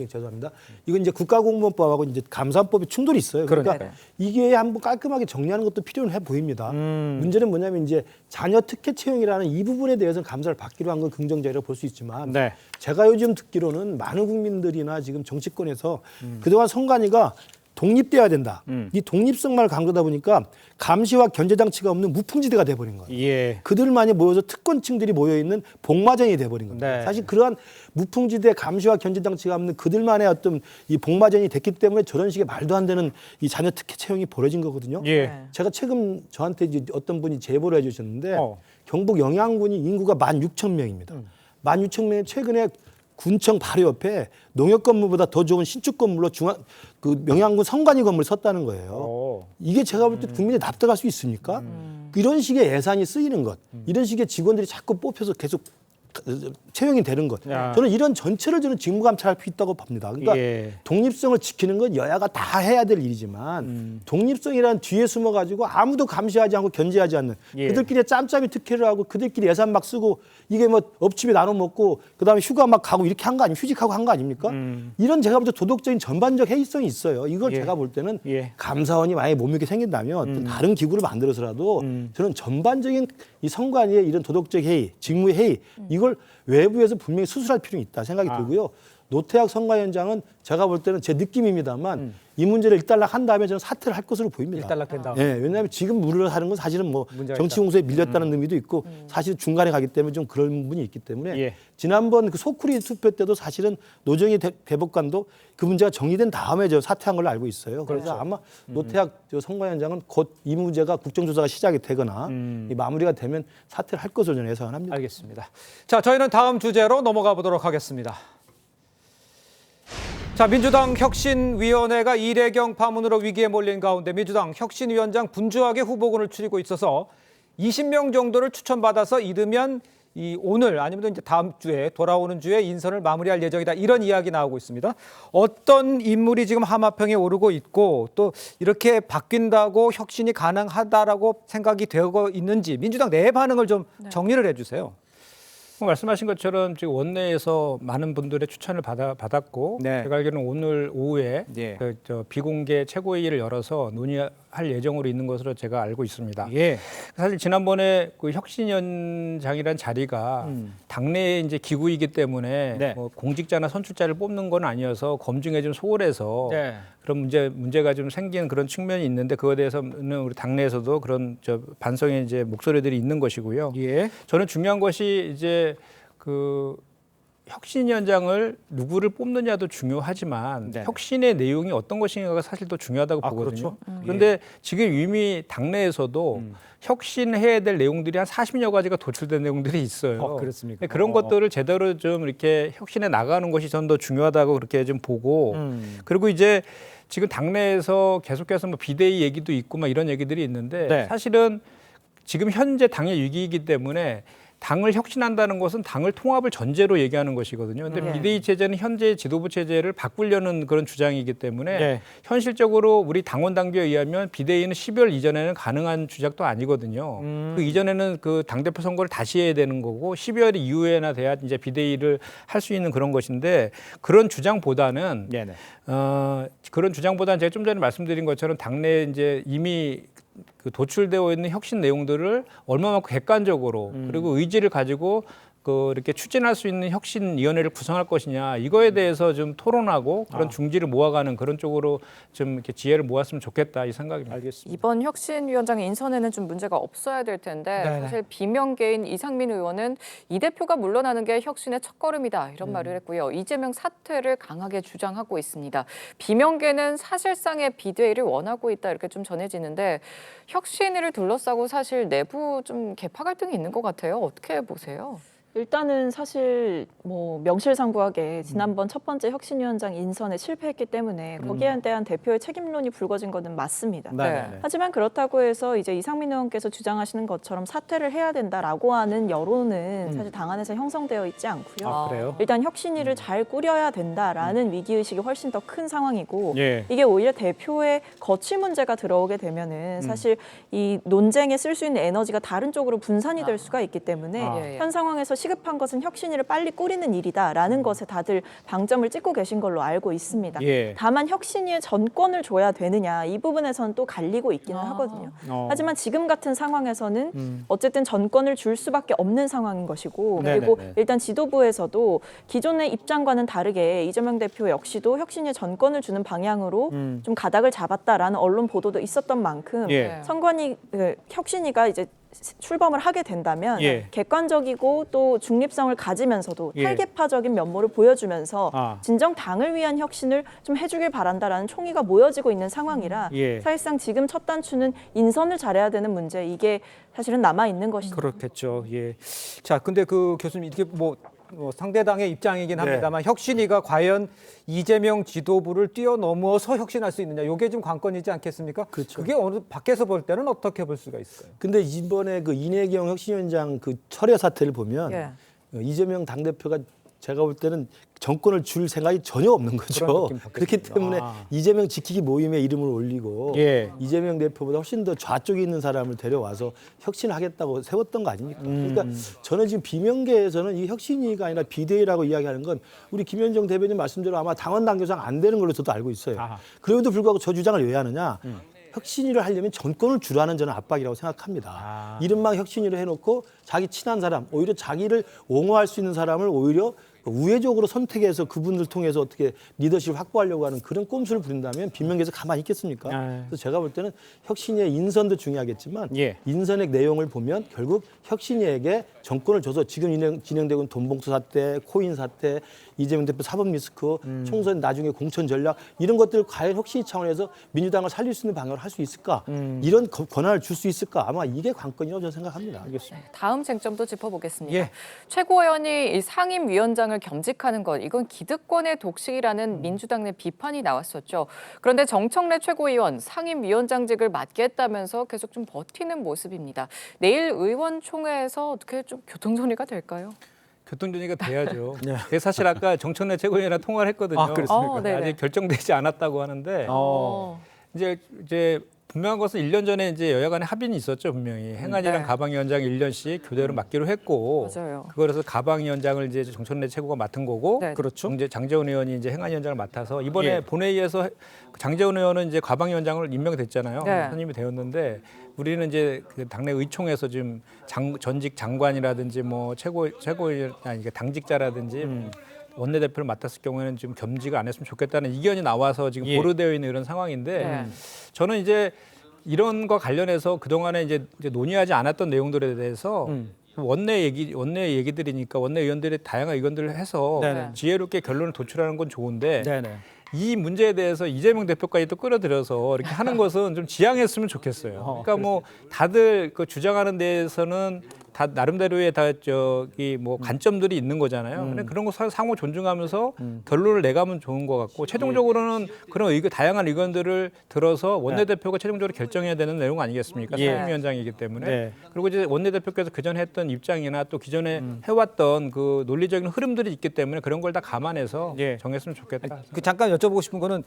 죄송합니다. 이건 이제 국가공무원법하고 이제 감사법이 충돌이 있어요. 그러니까 그러니까요. 이게 한번 깔끔하게 정리하는 것도 필요해 보입니다. 문제는 뭐냐면 이제 자녀 특혜 채용이라는 이 부분에 대해서는 감사를 받기로 한 건 긍정적이라고 볼 수 있지만 네. 제가 요즘 듣기로는 많은 국민들이나 지금 정치권에서 그동안 선관위가 독립돼야 된다. 이 독립성만을 강조하다 보니까 감시와 견제 장치가 없는 무풍지대가 돼버린 거예요. 예. 그들만이 모여서 특권층들이 모여있는 복마전이 돼버린 겁니다. 네. 사실 그러한 무풍지대 감시와 견제 장치가 없는 그들만의 어떤 이 복마전이 됐기 때문에 저런 식의 말도 안 되는 이 자녀 특혜 채용이 벌어진 거거든요. 예. 제가 최근 저한테 이제 어떤 분이 제보를 해주셨는데 경북 영양군이 인구가 16,000명입니다. 16,000명이 최근에 군청 바로 옆에 농협 건물보다 더 좋은 신축 건물로 그 영양군 선관위 건물을 썼다는 거예요. 이게 제가 볼 때 국민이 납득할 수 있습니까? 이런 식의 예산이 쓰이는 것, 이런 식의 직원들이 자꾸 뽑혀서 계속 채용이 되는 것. 저는 이런 전체를 저는 직무 감찰할 필요 있다고 봅니다. 그러니까 독립성을 지키는 건 여야가 다 해야 될 일이지만 독립성이라는 뒤에 숨어가지고 아무도 감시하지 않고 견제하지 않는 그들끼리 짬짬이 특혜를 하고 그들끼리 예산 막 쓰고 이게 뭐 업집에 나눠 먹고 그다음에 휴가 막 가고 이렇게 한 거 아니에요? 휴직하고 한 거 아닙니까? 이런 제가 볼 때 도덕적인 전반적 해이성이 있어요. 이걸 제가 볼 때는 감사원이 만약에 못 믿게 생긴다면 또 다른 기구를 만들어서라도 저는 전반적인 이 선관위의 이런 도덕적 해이, 직무 해이 이걸 외부에서 분명히 수술할 필요는 있다 생각이 들고요. 노태학 선관위원장은 제가 볼 때는 제 느낌입니다만 이 문제를 일단락 한 다음에 저는 사퇴를 할 것으로 보입니다. 일단락된 다음. 예, 왜냐하면 지금 물을 하는 건 사실은 뭐 정치 공세에 밀렸다는 의미도 있고 사실 중간에 가기 때문에 좀 그런 부분이 있기 때문에 지난번 그 소쿠리 투표 때도 사실은 노정희 대법관도 그 문제가 정리된 다음에 저 사퇴한 걸로 알고 있어요. 그래서 아마 노태학 선관위원장은 곧 이 문제가 국정조사가 시작이 되거나 이 마무리가 되면 사퇴를 할 것으로 저는 예상합니다. 알겠습니다. 자, 저희는 다음 주제로 넘어가 보도록 하겠습니다. 자, 민주당 혁신위원회가 이례경 파문으로 위기에 몰린 가운데 민주당 혁신위원장 분주하게 후보군을 추리고 있어서 20명 정도를 추천받아서 이르면 오늘 아니면 이제 다음 주에 돌아오는 주에 인선을 마무리할 예정이다. 이런 이야기 나오고 있습니다. 어떤 인물이 지금 하마평에 오르고 있고 또 이렇게 바뀐다고 혁신이 가능하다라고 생각이 되고 있는지 민주당 내 반응을 좀 정리를 해주세요. 말씀하신 것처럼 지금 원내에서 많은 분들의 추천을 받았고 네. 제가 알기로는 오늘 오후에 예. 저 비공개 최고회의를 열어서 논의할 예정으로 있는 것으로 제가 알고 있습니다. 예. 사실 지난번에 그 혁신위원장이라는 자리가 당내의 이제 기구이기 때문에 네. 뭐 공직자나 선출자를 뽑는 건 아니어서 검증에 좀 소홀해서 네. 그런 문제가 좀 생기는 그런 측면이 있는데 그거에 대해서는 우리 당내에서도 그런 반성의 이제 목소리들이 있는 것이고요. 예. 저는 중요한 것이 이제 그 혁신위원장을 누구를 뽑느냐도 중요하지만 네네. 혁신의 내용이 어떤 것인가가 사실 더 중요하다고 보거든요. 그렇죠. 그런데 지금 이미 당내에서도 혁신해야 될 내용들이 한 40여 가지가 도출된 내용들이 있어요. 그렇습니까? 근데 그런 것들을 제대로 좀 이렇게 혁신해 나가는 것이 저는 더 중요하다고 그렇게 좀 보고 그리고 이제 지금 당내에서 계속해서 뭐 비대위 얘기도 있고 막 이런 얘기들이 있는데 네. 사실은 지금 현재 당의 위기이기 때문에 당을 혁신한다는 것은 당을 통합을 전제로 얘기하는 것이거든요. 그런데 비대위 체제는 현재 지도부 체제를 바꾸려는 그런 주장이기 때문에 네. 현실적으로 우리 당원 당규에 의하면 비대위는 12월 이전에는 가능한 주작도 아니거든요. 그 이전에는 그 당대표 선거를 다시 해야 되는 거고 12월 이후에나 돼야 이제 비대위를 할 수 있는 그런 것인데 그런 주장보다는 네네. 그런 주장보다는 제가 좀 전에 말씀드린 것처럼 당내에 이제 이미 그 도출되어 있는 혁신 내용들을 얼마만큼 객관적으로 그리고 의지를 가지고 이렇게 추진할 수 있는 혁신위원회를 구성할 것이냐 이거에 대해서 좀 토론하고 그런 중지를 모아가는 그런 쪽으로 좀 이렇게 지혜를 모았으면 좋겠다 이 생각입니다. 알겠습니다. 이번 혁신위원장 인선에는 좀 문제가 없어야 될 텐데 네네. 사실 비명계인 이상민 의원은 이 대표가 물러나는 게 혁신의 첫걸음이다 이런 말을 했고요. 이재명 사퇴를 강하게 주장하고 있습니다. 비명계는 사실상의 비대위를 원하고 있다 이렇게 좀 전해지는데 혁신위를 둘러싸고 사실 내부 좀 계파 갈등이 있는 것 같아요. 어떻게 보세요? 일단은 사실 뭐 명실상부하게 지난번 첫 번째 혁신위원장 인선에 실패했기 때문에 거기에 대한 대표의 책임론이 불거진 것은 맞습니다. 네. 하지만 그렇다고 해서 이제 이상민 의원께서 주장하시는 것처럼 사퇴를 해야 된다라고 하는 여론은 사실 당 안에서 형성되어 있지 않고요. 아, 그래요? 일단 혁신위를 잘 꾸려야 된다라는 위기의식이 훨씬 더 큰 상황이고 예. 이게 오히려 대표의 거취 문제가 들어오게 되면은 사실 이 논쟁에 쓸 수 있는 에너지가 다른 쪽으로 분산이 될 수가 있기 때문에 현 상황에서 시급한 것은 혁신위를 빨리 꾸리는 일이다라는 것에 다들 방점을 찍고 계신 걸로 알고 있습니다. 예. 다만 혁신위에 전권을 줘야 되느냐 이 부분에서는 또 갈리고 있기는 하거든요. 하지만 지금 같은 상황에서는 어쨌든 전권을 줄 수밖에 없는 상황인 것이고 그리고 네네네. 일단 지도부에서도 기존의 입장과는 다르게 이재명 대표 역시도 혁신위에 전권을 주는 방향으로 좀 가닥을 잡았다라는 언론 보도도 있었던 만큼 예. 혁신위가 이제 출범을 하게 된다면 예. 객관적이고 또 중립성을 가지면서도 예. 탈계파적인 면모를 보여주면서 진정 당을 위한 혁신을 좀 해주길 바란다라는 총의가 모여지고 있는 상황이라 예. 사실상 지금 첫 단추는 인선을 잘해야 되는 문제 이게 사실은 남아 있는 것이죠. 그렇겠죠. 예. 자, 근데 그 교수님 이게 뭐 상대당의 입장이긴 합니다만 혁신위가 과연 이재명 지도부를 뛰어넘어서 혁신할 수 있느냐, 이게 좀 관건이지 않겠습니까? 그렇죠. 그게 어느 밖에서 볼 때는 어떻게 볼 수가 있어요? 근데 이번에 그 이내경 혁신위원장 그 철회 사태를 보면 예. 이재명 당대표가 제가 볼 때는 정권을 줄 생각이 전혀 없는 거죠. 그런 느낌 받겠습니다. 그렇기 때문에 이재명 지키기 모임에 이름을 올리고 예. 이재명 대표보다 훨씬 더 좌쪽에 있는 사람을 데려와서 혁신하겠다고 세웠던 거 아닙니까? 그러니까 저는 지금 비명계에서는 이 혁신위가 아니라 비대위라고 이야기하는 건 우리 김현정 대변인 말씀대로 아마 당원 당규상 안 되는 걸로 저도 알고 있어요. 그럼에도 불구하고 저 주장을 왜 하느냐? 혁신위를 하려면 전권을 주라는 저는 압박이라고 생각합니다. 이른바 혁신위를 해놓고 자기 친한 사람, 오히려 자기를 옹호할 수 있는 사람을 오히려 우회적으로 선택해서 그분들 통해서 어떻게 리더십을 확보하려고 하는 그런 꼼수를 부린다면 비명계에서 가만히 있겠습니까? 그래서 제가 볼 때는 혁신위의 인선도 중요하겠지만 예. 인선의 내용을 보면 결국 혁신위에게 정권을 줘서 지금 진행되고 있는 돈봉투 사태, 코인 사태, 이재명 대표 사법 리스크, 총선 나중에 공천 전략 이런 것들을 과연 혁신위 차원에서 민주당을 살릴 수 있는 방향을 할 수 있을까? 이런 권한을 줄 수 있을까? 아마 이게 관건이라고 저는 생각합니다. 다음 쟁점도 짚어보겠습니다. 예. 최고위원이 이 상임위원장을 겸직하는 것, 이건 기득권의 독식이라는 민주당 내 비판이 나왔었죠. 그런데 정청래 최고위원 상임위원장직을 맡겠다면서 계속 좀 버티는 모습입니다. 내일 의원총회에서 어떻게 좀 교통정리가 될까요? 교통정리가 돼야죠. 사실 아까 정청래 최고위원이랑 통화를 했거든요. 아, 그렇습니까? 네네. 아직 결정되지 않았다고 하는데 이제 분명한 것은 1년 전에 이제 여야 간에 합의는 있었죠, 분명히. 행안위랑 네. 가방위원장 1년씩 교대로 맡기로 했고. 맞아요. 그거라서 가방위원장을 이제 정청래 최고가 맡은 거고. 네. 그렇죠. 이제 장재원 의원이 이제 행안위원장을 맡아서 이번에 예. 본회의에서 장재원 의원은 이제 가방위원장을 임명됐잖아요. 네. 선임이 되었는데 우리는 이제 그 당내 의총에서 지금 전직 장관이라든지 뭐 아니 당직자라든지 원내대표를 맡았을 경우에는 지금 겸직을 안 했으면 좋겠다는 이견이 나와서 지금 예. 보류되어 있는 이런 상황인데 네. 저는 이제 이런 거 관련해서 그동안에 이제 논의하지 않았던 내용들에 대해서 원내 얘기들이니까 원내 의원들이 다양한 의견들을 해서 네네. 지혜롭게 결론을 도출하는 건 좋은데 네네. 이 문제에 대해서 이재명 대표까지 또 끌어들여서 이렇게 하는 것은 좀 지양했으면 좋겠어요. 그러니까 뭐 다들 그 주장하는 데에서는 다 나름대로의 다 저기 뭐 관점들이 있는 거잖아요. 근데 그런 거 상호 존중하면서 결론을 내가면 좋은 것 같고 최종적으로는 그런 다양한 의견들을 들어서 원내대표가 최종적으로 결정해야 되는 내용 아니겠습니까? 예. 상임위원장이기 때문에. 네. 그리고 이제 원내대표께서 그전에 했던 입장이나 또 기존에 해왔던 그 논리적인 흐름들이 있기 때문에 그런 걸 다 감안해서 예. 정했으면 좋겠다. 그 잠깐 여쭤보고 싶은 거는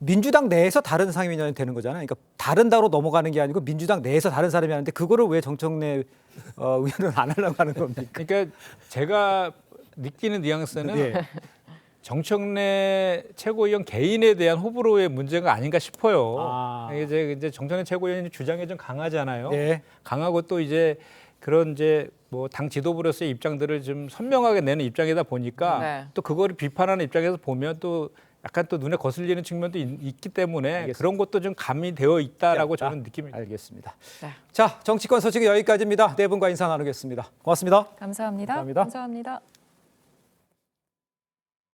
민주당 내에서 다른 상임위원장이 되는 거잖아요. 그러니까 다른 당으로 넘어가는 게 아니고 민주당 내에서 다른 사람이 하는데 그거를 왜 정청래 의원은 안 하려고 하는 겁니까? 그러니까 제가 느끼는 뉘앙스는 예. 정청래 최고위원 개인에 대한 호불호의 문제가 아닌가 싶어요. 아. 이제 정청래 최고위원이 주장이 좀 강하잖아요. 예. 강하고 또 이제 그런 이제 뭐 당 지도부로서의 입장들을 좀 선명하게 내는 입장이다 보니까 네. 또 그거를 비판하는 입장에서 보면 또 약간 또 눈에 거슬리는 측면도 있기 때문에 알겠습니다. 그런 것도 좀 가미되어 있다라고 저는 느낌이 알겠습니다. 네. 자, 정치권 소식은 여기까지입니다. 네 분과 인사 나누겠습니다. 고맙습니다. 감사합니다. 감사합니다. 감사합니다.